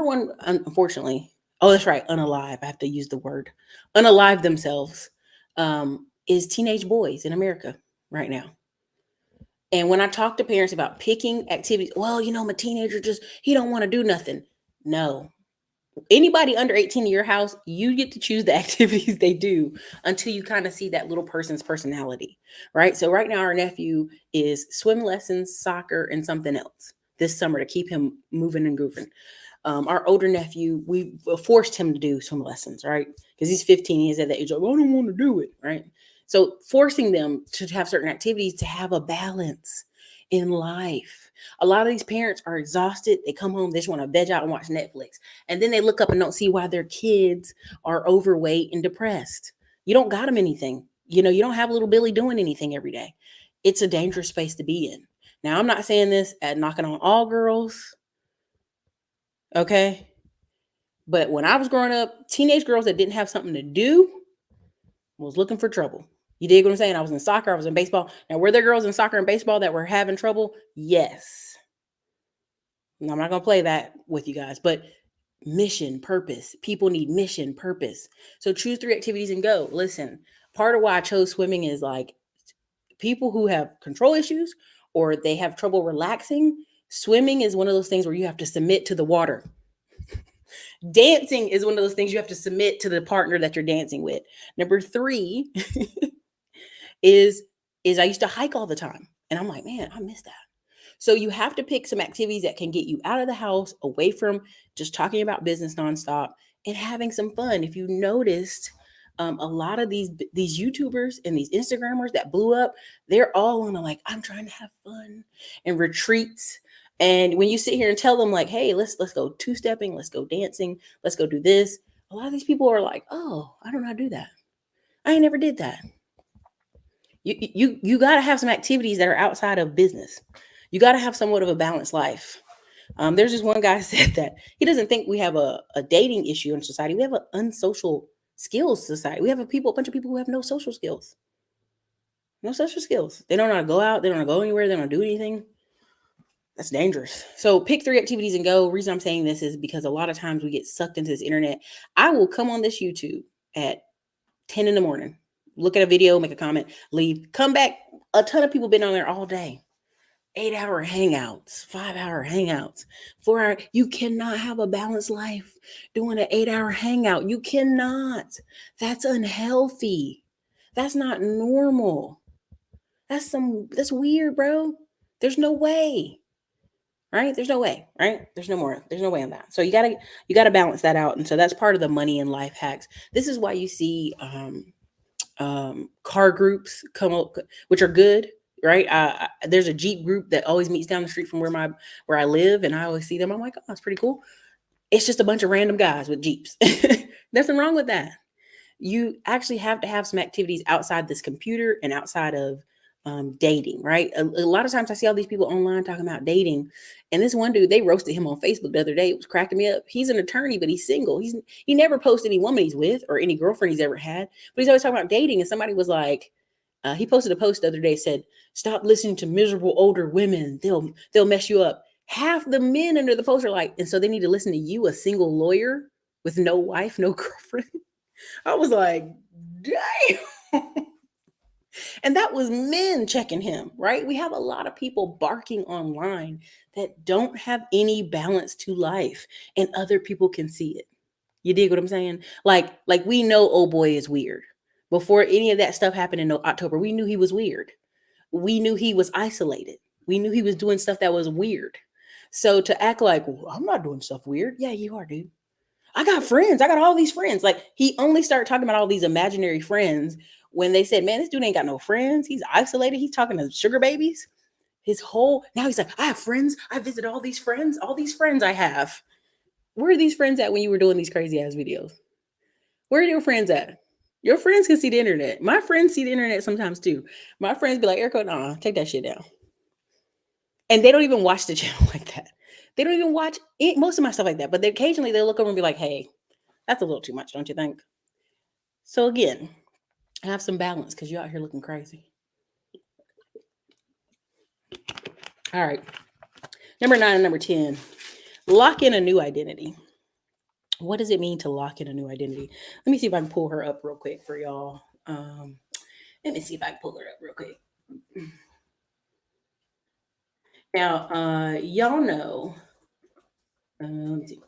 one, unfortunately, oh, that's right, unalive. I have to use the word unalive themselves. Is teenage boys in America right now. And when I talk to parents about picking activities, well, my teenager he don't want to do nothing. No. Anybody under 18 in your house, you get to choose the activities they do until you kind of see that little person's personality, right? So right now our nephew is swim lessons, soccer, and something else this summer to keep him moving and grooving. Our older nephew, we forced him to do swim lessons, right? Because he's 15, he's at that age of, I don't want to do it, right? So forcing them to have certain activities to have a balance in life. A lot of these parents are exhausted. They come home, they just want to veg out and watch Netflix. And then they look up and don't see why their kids are overweight and depressed. You don't got them anything. You don't have little Billy doing anything every day. It's a dangerous space to be in. Now, I'm not saying this at knocking on all girls, okay? But when I was growing up, teenage girls that didn't have something to do was looking for trouble. You dig what I'm saying? I was in soccer, I was in baseball. Now, were there girls in soccer and baseball that were having trouble? Yes. I'm not going to play that with you guys, but mission, purpose. People need mission, purpose. So choose 3 activities and go. Listen, part of why I chose swimming is like people who have control issues or they have trouble relaxing. Swimming is one of those things where you have to submit to the water. Dancing is one of those things you have to submit to the partner that you're dancing with. Number 3 is I used to hike all the time. And I'm like, man, I miss that. So you have to pick some activities that can get you out of the house, away from just talking about business nonstop and having some fun. If you noticed, A lot of these YouTubers and these Instagrammers that blew up, they're all on a like, I'm trying to have fun and retreats. And when you sit here and tell them like, hey, let's go two-stepping, let's go dancing, let's go do this, a lot of these people are like, oh, I don't know how to do that. I ain't never did that. You got to have some activities that are outside of business. You got to have somewhat of a balanced life. There's this one guy said that he doesn't think we have a dating issue in society. We have an unsocial skills society. We have a bunch of people who have no social skills. No social skills. They don't know how to go out. They don't know how to go anywhere. They don't know how to do anything. That's dangerous. So pick 3 activities and go. Reason I'm saying this is because a lot of times we get sucked into this internet. I will come on this YouTube at 10 in the morning, look at a video, make a comment, leave, come back. A ton of people been on there all day. 8-hour hangouts, 5-hour hangouts, 4 hour. You cannot have a balanced life doing an 8-hour hangout. You cannot. That's unhealthy. That's not normal. That's weird, bro. There's no way. Right? There's no way, right? There's no way on that. So you gotta balance that out. And so that's part of the money and life hacks. This is why you see car groups come up, which are good, right? There's a Jeep group that always meets down the street from where I live, and I always see them. I'm like, oh, that's pretty cool. It's just a bunch of random guys with Jeeps. Nothing wrong with that. You actually have to have some activities outside this computer and outside of dating, right? A lot of times I see all these people online talking about dating, and this one dude, they roasted him on Facebook the other day. It was cracking me up. He's an attorney, but he's single. He never posted any woman he's with or any girlfriend he's ever had, but he's always talking about dating. And somebody was like, he posted a post the other day, said, "Stop listening to miserable older women. They'll mess you up." Half the men under the post are like, and so they need to listen to you, a single lawyer with no wife, no girlfriend. I was like, damn. And that was men checking him, right? We have a lot of people barking online that don't have any balance to life, and other people can see it. You dig what I'm saying? Like we know old boy is weird. Before any of that stuff happened in October, we knew he was weird. We knew he was isolated. We knew he was doing stuff that was weird. So to act like, well, I'm not doing stuff weird. Yeah, you are, dude. I got friends. I got all these friends. Like he only started talking about all these imaginary friends when they said, man, this dude ain't got no friends. He's isolated. He's talking to sugar babies. Now he's like, I have friends. I visit all these friends I have. Where are these friends at when you were doing these crazy ass videos? Where are your friends at? Your friends can see the internet. My friends see the internet sometimes too. My friends be like, Erica, nah, take that shit down. And they don't even watch the channel like that. They don't even watch most of my stuff like that. But occasionally they'll look over and be like, hey, that's a little too much, don't you think? So again, have some balance because you're out here looking crazy. All right. Number 9 and number 10, lock in a new identity. What does it mean to lock in a new identity? Let me see if I can pull her up real quick for y'all. Let me see if I can pull her up real quick. Now, y'all know. Let me see.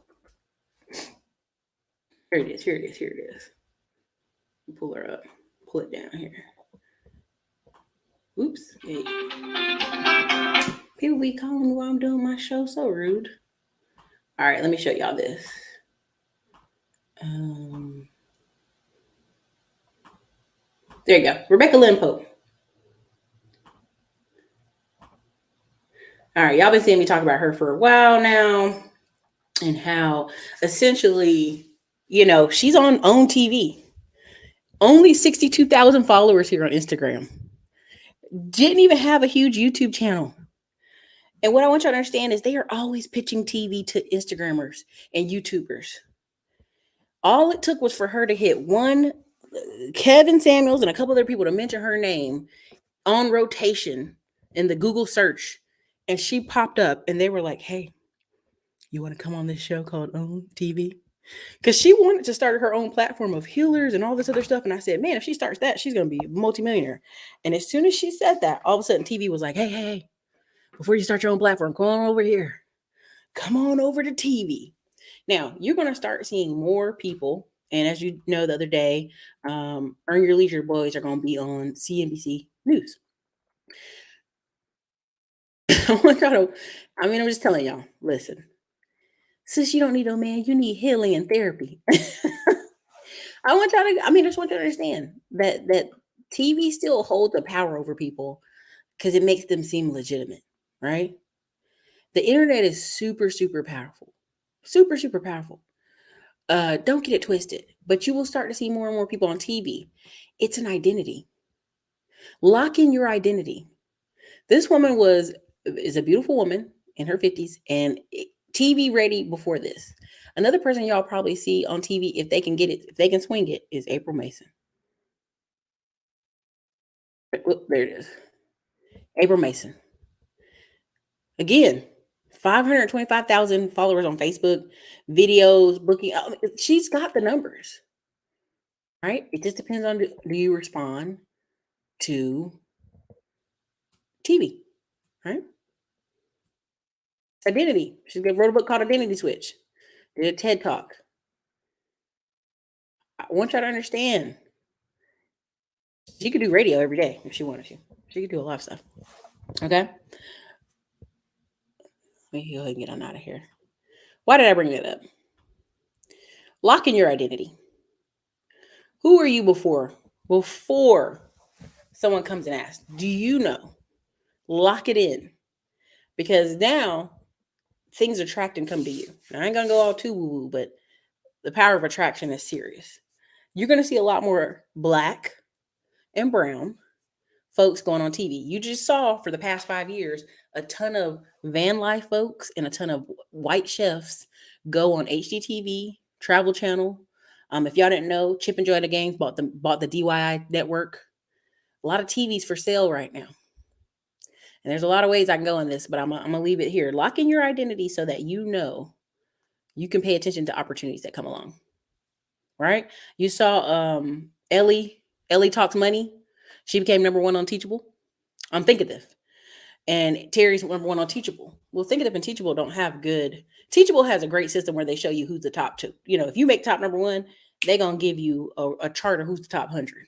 Here it is. Here it is. Here it is. Pull her up. Pull it down here. Oops. Hey. People be calling me while I'm doing my show. So rude. All right, let me show y'all this. There you go. Rebecca Lynn Pope. All right, y'all been seeing me talk about her for a while now, and how essentially, she's on OWN TV. Only 62,000 followers here on Instagram. Didn't even have a huge YouTube channel. And what I want you to understand is they are always pitching TV to Instagrammers and YouTubers. All it took was for her to hit one Kevin Samuels and a couple other people to mention her name on rotation in the Google search. And she popped up and they were like, hey, you want to come on this show called OWN TV? Because she wanted to start her own platform of healers and all this other stuff. And I said, man, if she starts that, she's going to be a multimillionaire. And as soon as she said that, all of a sudden TV was like, hey, before you start your own platform, come on over here. Come on over to TV. Now, you're going to start seeing more people. And as you know, the other day, Earn Your Leisure boys are going to be on CNBC News. I'm just telling y'all, listen, sis, you don't need no man. You need healing and therapy. I want y'all to. I mean, I just want you to understand that TV still holds the power over people because it makes them seem legitimate, right? The internet is super, super powerful, super, super powerful. Don't get it twisted, but you will start to see more and more people on TV. It's an identity. Lock in your identity. This woman is a beautiful woman in her 50s and TV ready before this. Another person y'all probably see on TV if they can get it, if they can swing it, is April Mason. Look, there it is. April Mason. Again, 525,000 followers on Facebook, videos, booking. She's got the numbers, right? It just depends on do you respond to TV, right? Identity. She wrote a book called Identity Switch. Did a TED Talk. I want y'all to understand. She could do radio every day if she wanted to. She could do a lot of stuff. Okay? Let me go ahead and get on out of here. Why did I bring that up? Lock in your identity. Who are you before? Before someone comes and asks, do you know? Lock it in. Because now things attract and come to you. Now, I ain't going to go all too woo woo, but the power of attraction is serious. You're going to see a lot more black and brown folks going on TV. You just saw for the past 5 years a ton of van life folks and a ton of white chefs go on HGTV, Travel Channel. If y'all didn't know, Chip and Joanna Gaines bought the DYI network. A lot of TVs for sale right now. And there's a lot of ways I can go in this, but I'm gonna leave it here. Lock in your identity so that you know you can pay attention to opportunities that come along. Right? You saw Ellie Talks Money. She became number one on Teachable. I'm Thinkitive. And Terry's number one on Teachable. Well, Thinkitive and Teachable don't have good. Teachable has a great system where they show you who's the top two. You know, if you make top number one, they're gonna give you a chart of who's the top 100.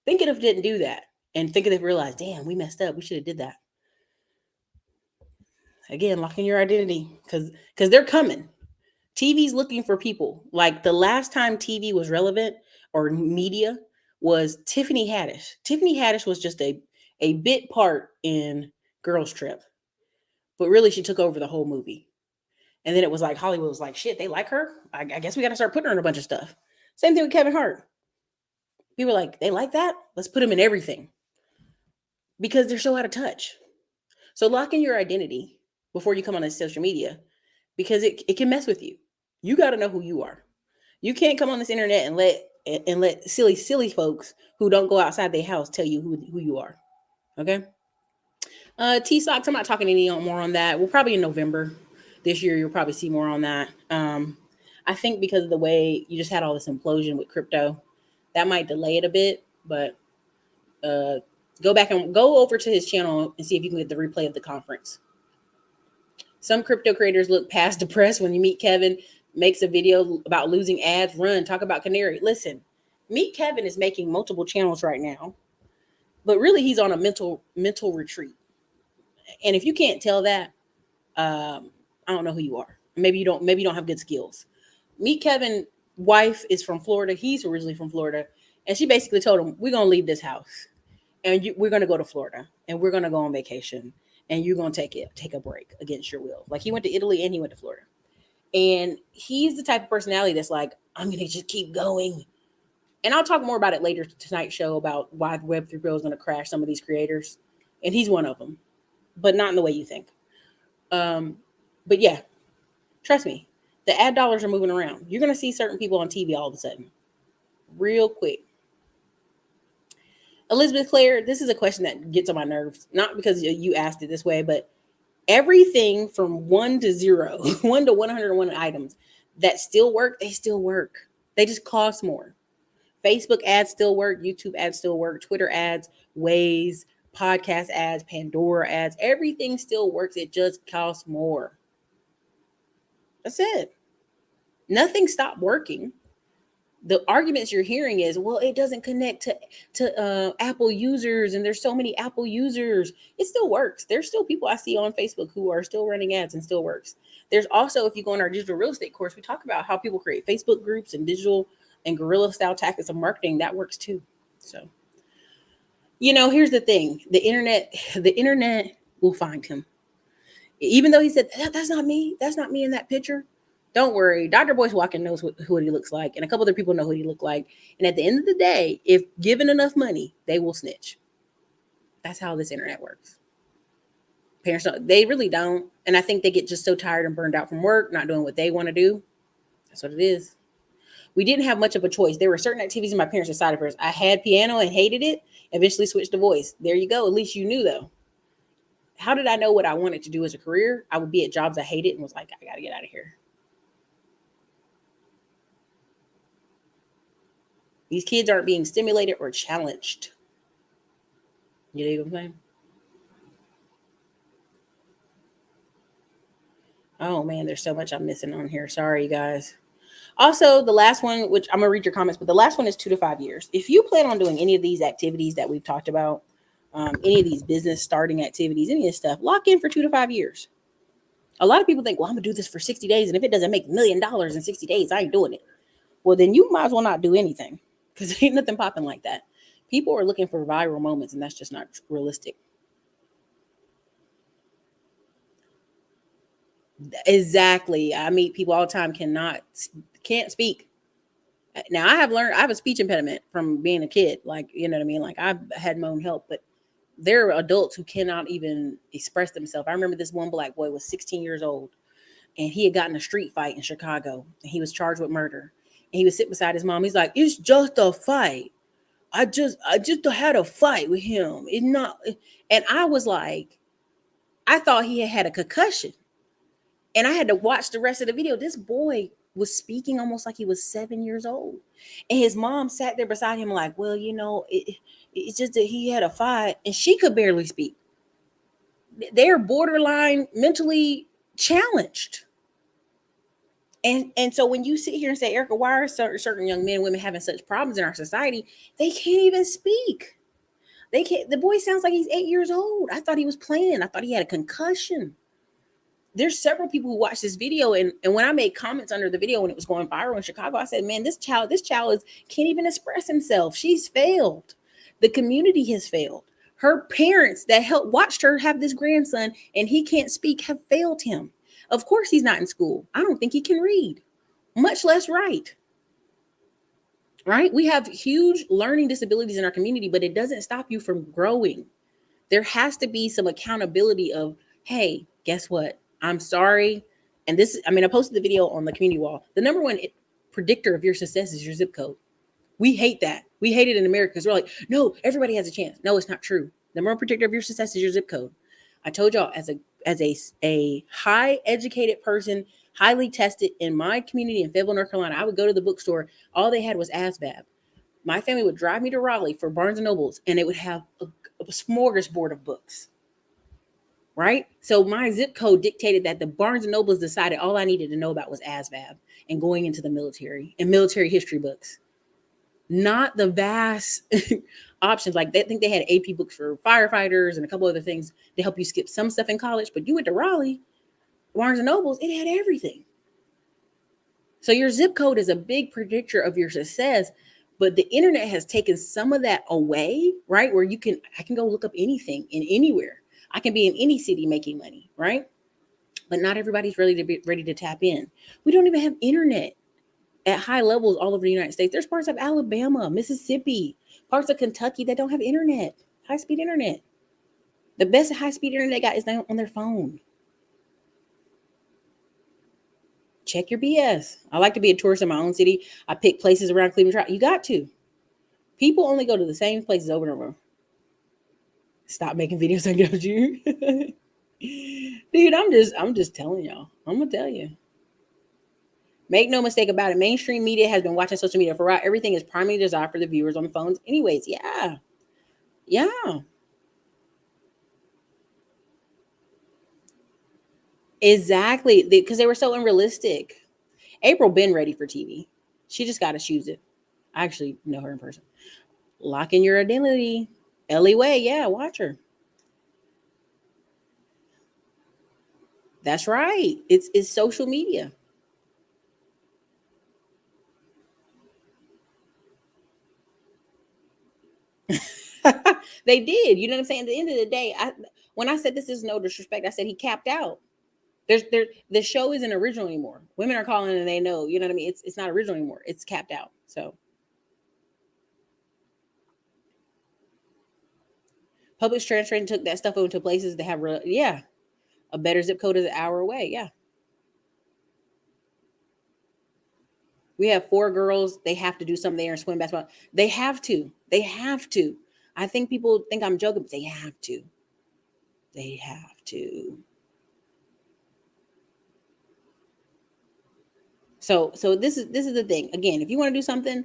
Thinkitive didn't do that, and Thinkitive realized, damn, we messed up. We should have did that. Again, locking your identity because they're coming. TV's looking for people. Like the last time TV was relevant or media was Tiffany Haddish. Tiffany Haddish was just a bit part in Girls Trip, but really she took over the whole movie. And then it was like Hollywood was like, shit, they like her. I guess we got to start putting her in a bunch of stuff. Same thing with Kevin Hart. People were like, they like that. Let's put him in everything because they're so out of touch. So lock in your identity before you come on this social media because it can mess with you. You got to know who you are. You can't come on this internet and let silly folks who don't go outside their house tell you who you are. Okay. T Socks, I'm not talking any more on that. We'll probably in November this year, you'll probably see more on that. I think because of the way you just had all this implosion with crypto, that might delay it a bit, but go over to his channel and see if you can get the replay of the conference. Some crypto creators look past depressed when you meet Kevin, makes a video about losing ads, talk about Canary. Listen, Meet Kevin is making multiple channels right now, but really he's on a mental retreat. And if you can't tell that, I don't know who you are. Maybe you don't have good skills. Meet Kevin wife is from Florida. He's originally from Florida. And she basically told him, we're going to leave this house and we're going to go to Florida and we're going to go on vacation and you're going to take a break against your will. Like he went to Italy and he went to Florida. And he's the type of personality that's like, I'm going to just keep going. And I'll talk more about it later tonight's show about why Web 3.0 is going to crash some of these creators. And he's one of them, but not in the way you think. But yeah, trust me, the ad dollars are moving around. You're going to see certain people on TV all of a sudden, real quick. Elizabeth Claire, this is a question that gets on my nerves, not because you asked it this way, but everything from 1 to 0, 1 to 101 items that still work, they still work. They just cost more. Facebook ads still work. YouTube ads still work. Twitter ads, Waze, podcast ads, Pandora ads, everything still works. It just costs more. That's it. Nothing stopped working. The arguments you're hearing is, well, it doesn't connect to Apple users, and there's so many Apple users. It still works. There's still people I see on Facebook who are still running ads and still works. There's also, if you go on our digital real estate course, we talk about how people create Facebook groups and digital and guerrilla style tactics of marketing, that works too. So, here's the thing: the internet will find him, even though he said that's not me. That's not me in that picture. Don't worry, Dr. Boyce Walker knows who he looks like, and a couple other people know who he look like. And at the end of the day, if given enough money, they will snitch. That's how this internet works. Parents don't, they really don't, and I think they get just so tired and burned out from work, not doing what they want to do. That's what it is. We didn't have much of a choice. There were certain activities in my parents decided for us. I had piano and hated it. Eventually switched to voice. There you go. At least you knew though. How did I know what I wanted to do as a career? I would be at jobs I hated and was like, I got to get out of here. These kids aren't being stimulated or challenged. You know what I'm saying? Oh man, there's so much I'm missing on here. Sorry, guys. Also, the last one, which I'm gonna read your comments, but the last one is 2 to 5 years. If you plan on doing any of these activities that we've talked about, any of these business starting activities, any of this stuff, lock in for 2 to 5 years. A lot of people think, well, I'm gonna do this for 60 days, and if it doesn't make $1 million in 60 days, I ain't doing it. Well, then you might as well not do anything because ain't nothing popping like that. People are looking for viral moments, and that's just not realistic. Exactly. I meet people all the time can't speak. Now I have learned I have a speech impediment from being a kid. Like, you know what I mean? Like I've had my own help, but there are adults who cannot even express themselves. I remember this one black boy was 16 years old and he had gotten a street fight in Chicago and he was charged with murder. And he was sitting beside his mom. He's like, it's just a fight. I just had a fight with him. It's not. And I was like, I thought he had had a concussion. And I had to watch the rest of the video. This boy was speaking almost like he was 7 years old. And his mom sat there beside him, like, well, it's just that he had a fight and she could barely speak. They're borderline mentally challenged. And so when you sit here and say, Erica, why are certain young men and women having such problems in our society? They can't even speak. They can't. The boy sounds like he's 8 years old. I thought he was playing. I thought he had a concussion. There's several people who watched this video, and when I made comments under the video when it was going viral in Chicago, I said, man, this child can't even express himself. She's failed. The community has failed. Her parents that helped watched her have this grandson and he can't speak have failed him. Of course he's not in school. I don't think he can read, much less write. Right? We have huge learning disabilities in our community, but it doesn't stop you from growing. There has to be some accountability of, hey, guess what? I'm sorry. And I posted the video on the community wall. The number one predictor of your success is your zip code. We hate that. We hate it in America because we're like, no, everybody has a chance. No, it's not true. The number one predictor of your success is your zip code. I told y'all, as a high educated person, highly tested in my community in Fayetteville, North Carolina, I would go to the bookstore. All they had was ASVAB. My family would drive me to Raleigh for Barnes and Nobles, and it would have a smorgasbord of books. Right? So my zip code dictated that the Barnes and Nobles decided all I needed to know about was ASVAB and going into the military and military history books. Not the vast options. Like, they think they had AP books for firefighters and a couple other things to help you skip some stuff in college. But you went to Raleigh, Barnes and Nobles, it had everything. So your zip code is a big predictor of your success. But the internet has taken some of that away, right? Where I can go look up anything in anywhere. I can be in any city making money, right? But not everybody's ready to tap in. We don't even have internet at high levels all over the United States. There's parts of Alabama, Mississippi, parts of Kentucky that don't have internet, high-speed internet. The best high-speed internet they got is on their phone. Check your BS. I like to be a tourist in my own city. I pick places around Cleveland. You got to. People only go to the same places over and over. Stop making videos like that, you. Dude, I'm just telling y'all. I'm gonna tell you. Make no mistake about it. Mainstream media has been watching social media for a while. Everything is primarily designed for the viewers on the phones. Anyways, yeah. Yeah. Exactly. Because they were so unrealistic. April been ready for TV. She just got to choose it. I actually know her in person. Lock in your identity. Ellie Way, yeah, watch her. That's right. It's social media. They did. You know what I'm saying? At the end of the day, when I said this is no disrespect, I said he capped out. The show isn't original anymore. Women are calling and they know. You know what I mean? It's not original anymore. It's capped out. So public transportation took that stuff over to places that have yeah, a better zip code is an hour away. Yeah. We have 4 girls. They have to do something there and swim basketball. They have to. They have to. I think people think I'm joking, but they have to. They have to. So this is the thing. Again, if you want to do something,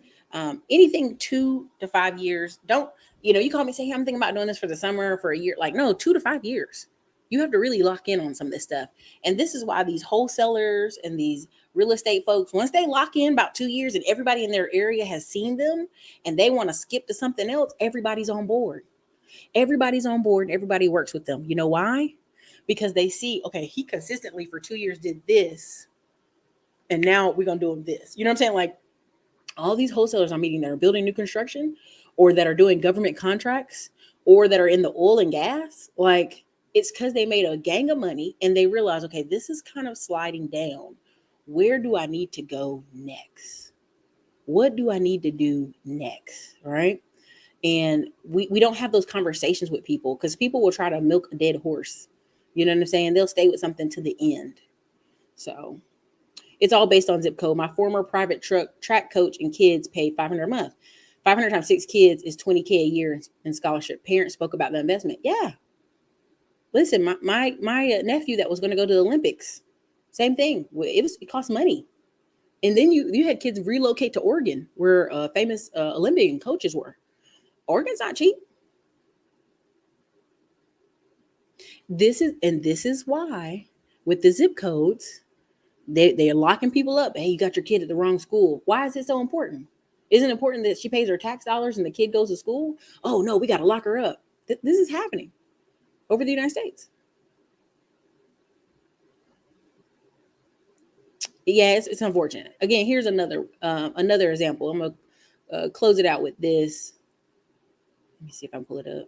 anything 2 to 5 years, don't you call me say, hey, I'm thinking about doing this for the summer for a year. Like, no, 2 to 5 years. You have to really lock in on some of this stuff. And this is why these wholesalers and these real estate folks, once they lock in about 2 years and everybody in their area has seen them and they want to skip to something else, everybody's on board. Everybody's on board and everybody works with them. You know why? Because they see, okay, he consistently for 2 years did this, and now we're gonna do this. You know what I'm saying? Like all these wholesalers I'm meeting that are building new construction or that are doing government contracts or that are in the oil and gas, like it's because they made a gang of money and they realize, okay, this is kind of sliding down. Where do I need to go next? What do I need to do next? Right. And we don't have those conversations with people because people will try to milk a dead horse. You know what I'm saying? They'll stay with something to the end. So it's all based on zip code. My former private track coach and kids paid $500 a month. 500 times 6 kids is $20K a year in scholarship. Parents spoke about the investment. Yeah. Listen, my nephew that was going to go to the Olympics, same thing. It cost money. And then you had kids relocate to Oregon, where famous Olympian coaches were. Oregon's not cheap. This is why with the zip codes, they're locking people up. Hey, you got your kid at the wrong school. Why is it so important? Isn't it important that she pays her tax dollars and the kid goes to school? Oh no, we got to lock her up. This is happening over the United States. Yeah, it's unfortunate. Again, here's another example. I'm gonna close it out with this. Let me see if I can pull it up.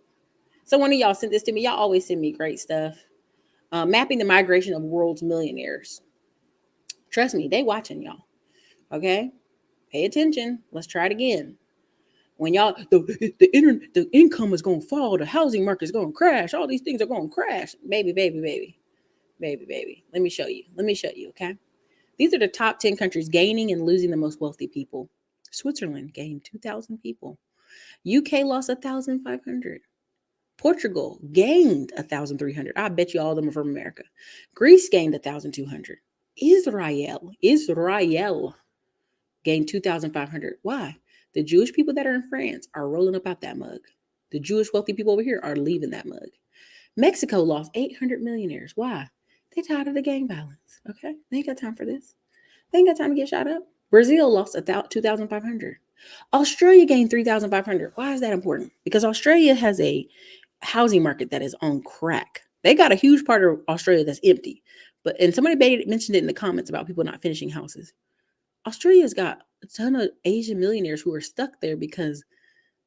So one of y'all sent this to me. Y'all always send me great stuff. Mapping the migration of world's millionaires. Trust me, they watching y'all. Okay, pay attention. Let's try it again. When y'all the income is gonna fall, the housing market is gonna crash. All these things are gonna crash. Baby, baby, baby, baby, baby. Let me show you. Let me show you. Okay. These are the top 10 countries gaining and losing the most wealthy people. Switzerland gained 2,000 people. UK lost 1,500. Portugal gained 1,300. I bet you all of them are from America. Greece gained 1,200. Israel gained 2,500. Why? The Jewish people that are in France are rolling up out that mug. The Jewish wealthy people over here are leaving that mug. Mexico lost 800 millionaires. Why? They tired of the gang violence. Okay, they ain't got time for this. They ain't got time to get shot up. Brazil lost 2,500. Australia gained 3,500. Why is that important? Because Australia has a housing market that is on crack. They got a huge part of Australia that's empty. And somebody mentioned it in the comments about people not finishing houses. Australia's got a ton of Asian millionaires who are stuck there because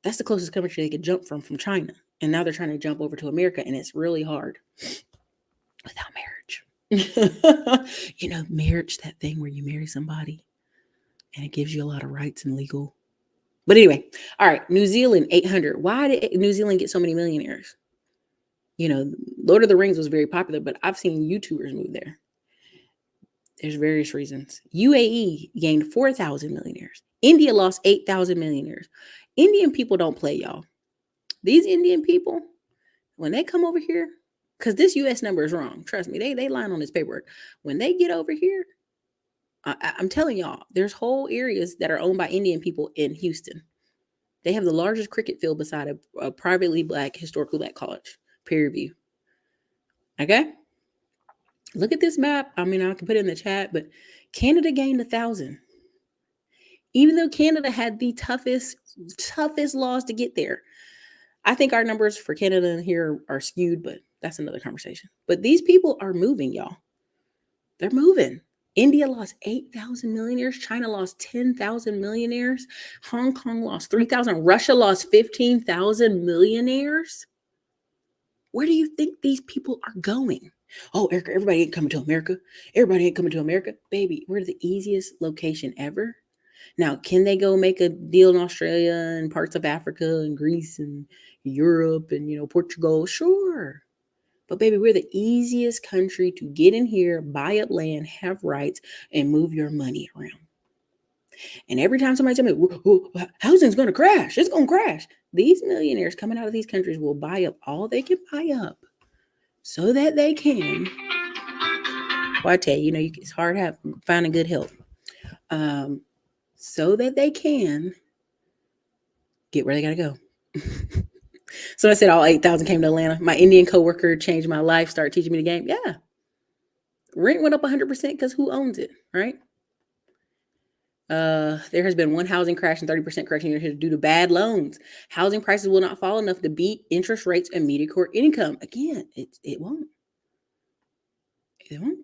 that's the closest country they could jump from China. And now they're trying to jump over to America, and it's really hard without marriage. Marriage, that thing where you marry somebody and it gives you a lot of rights and legal. But anyway, all right, New Zealand, 800. Why did New Zealand get so many millionaires? Lord of the Rings was very popular, but I've seen YouTubers move there. There's various reasons. UAE gained 4,000 millionaires. India lost 8,000 millionaires. Indian people don't play, y'all. These Indian people, when they come over here, because this U.S. number is wrong. Trust me, they lying on this paperwork. When they get over here, I'm telling y'all, there's whole areas that are owned by Indian people in Houston. They have the largest cricket field beside a privately black, historically black college. Peer review. Okay? Look at this map. I mean, I can put it in the chat, but Canada gained 1,000. Even though Canada had the toughest laws to get there. I think our numbers for Canada here are skewed, but that's another conversation. But these people are moving, y'all. They're moving. India lost 8,000 millionaires. China lost 10,000 millionaires. Hong Kong lost 3,000. Russia lost 15,000 millionaires. Where do you think these people are going? Oh, Erica, everybody ain't coming to America. Everybody ain't coming to America. Baby, we're the easiest location ever. Now, can they go make a deal in Australia and parts of Africa and Greece and Europe and, Portugal? Sure. But baby, we're the easiest country to get in here, buy up land, have rights, and move your money around. And every time somebody tell me, housing's going to crash, it's going to crash. These millionaires coming out of these countries will buy up all they can buy up so that they can. Well, I tell you, it's hard finding good help. So that they can get where they got to go. So I said all 8,000 came to Atlanta. My Indian coworker changed my life, started teaching me the game. Yeah. Rent went up 100% because who owns it, right? There has been one housing crash and 30% correction here due to bad loans. Housing prices will not fall enough to beat interest rates and median core income. Again, it won't. It won't.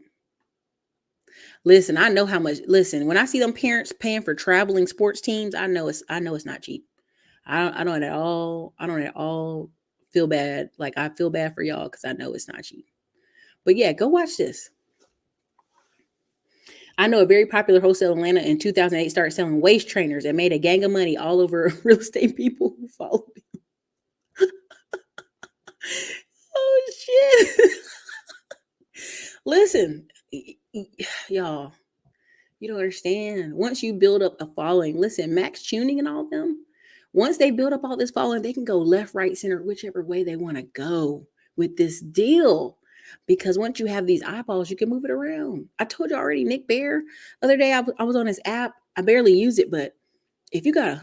Listen, I know how much. Listen, when I see them parents paying for traveling sports teams, I know it's not cheap. I don't at all feel bad. Like I feel bad for y'all because I know it's not cheap. But yeah, go watch this. I know a very popular wholesale in Atlanta in 2008 started selling waist trainers and made a gang of money all over real estate people who followed him. Oh shit. Listen, y'all, you don't understand. Once you build up a following, listen, Max Tuning and all of them, once they build up all this following, they can go left, right, center, whichever way they want to go with this deal. Because once you have these eyeballs, you can move it around. I told you already, Nick Bear, the other day I was on his app. I barely use it, but if you got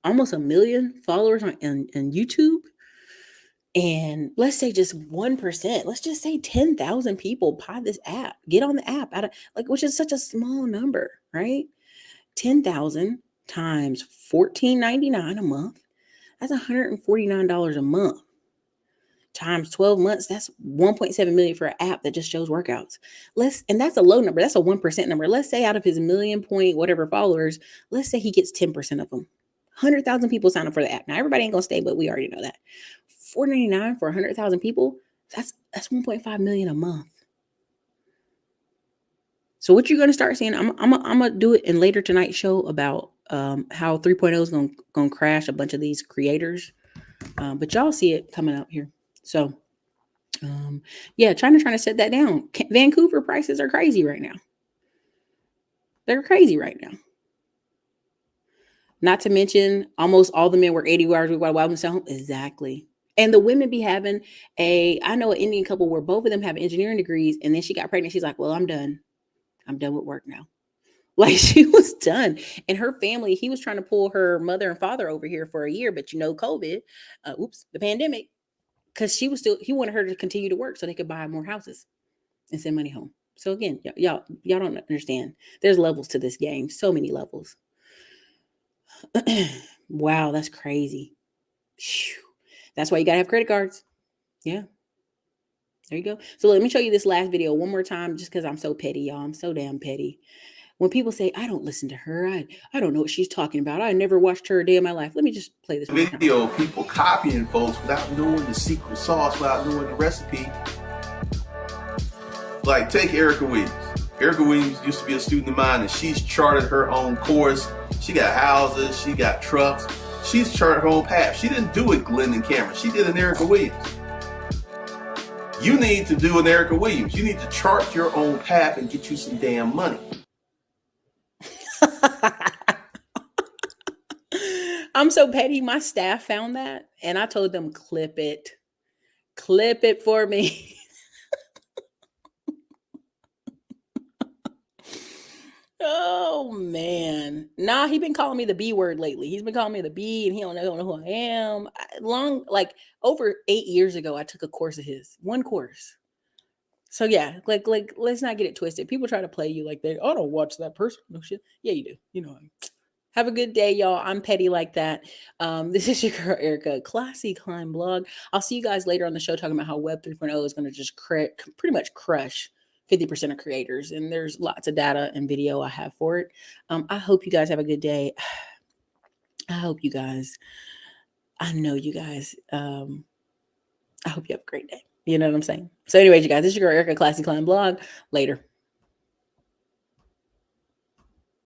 almost 1 million followers on YouTube, and let's say just 1%, let's just say 10,000 people buy this app, get on the app, which is such a small number, right? 10,000 times $14.99 a month, that's $149 a month. Times 12 months, that's 1.7 million for an app that just shows workouts. And that's a low number. That's a 1% number. Let's say out of his million point whatever followers, let's say he gets 10% of them. 100,000 people sign up for the app. Now everybody ain't gonna stay, but we already know that. $4.99 for 100,000 people, that's 1.5 million a month. So what you're gonna start seeing, I'm gonna do it in later tonight's show about how 3.0 is gonna crash a bunch of these creators. But y'all see it coming up here. So, yeah, trying to set that down. Vancouver prices are crazy right now. They're crazy right now. Not to mention, almost all the men work 80 hours a week while women stay home. Exactly. And the women be having I know an Indian couple where both of them have engineering degrees, and then she got pregnant. She's like, well, I'm done. I'm done with work now. Like she was done. And her family, he was trying to pull her mother and father over here for a year, but COVID, the pandemic, because he wanted her to continue to work so they could buy more houses and send money home. So again, y'all don't understand. There's levels to this game. So many levels. Wow, that's crazy. Whew. That's why you gotta have credit cards. Yeah. There you go. So let me show you this last video one more time, just because I'm so petty, y'all. I'm so damn petty. When people say, I don't listen to her, I don't know what she's talking about. I never watched her a day in my life. Let me just play this video of people copying folks without knowing the secret sauce, without knowing the recipe. Like, take Erica Williams. Erica Williams used to be a student of mine, and she's charted her own course. She got houses, she got trucks. She's charted her own path. She didn't do it Glenn Cameron. She did an Erica Williams. You need to do an Erica Williams. You need to chart your own path and get you some damn money. I'm so petty. My staff found that and I told them, clip it for me. Oh man. Nah, he been calling me the B word lately. He's been calling me the B and he don't know who I am. Over 8 years ago, I took a course of his, one course. So yeah, like let's not get it twisted. People try to play you like I don't watch that person. No shit. Yeah, you do. You know. Have a good day, y'all. I'm petty like that. This is your girl, Erica, Classy Climb Blog. I'll see you guys later on the show talking about how Web 3.0 is going to just pretty much crush 50% of creators, and there's lots of data and video I have for it. I hope you guys have a good day. I hope you guys, I know you guys, I hope you have a great day. You know what I'm saying? So anyways, you guys, this is your girl Erica, Classy Climb Blog. Later.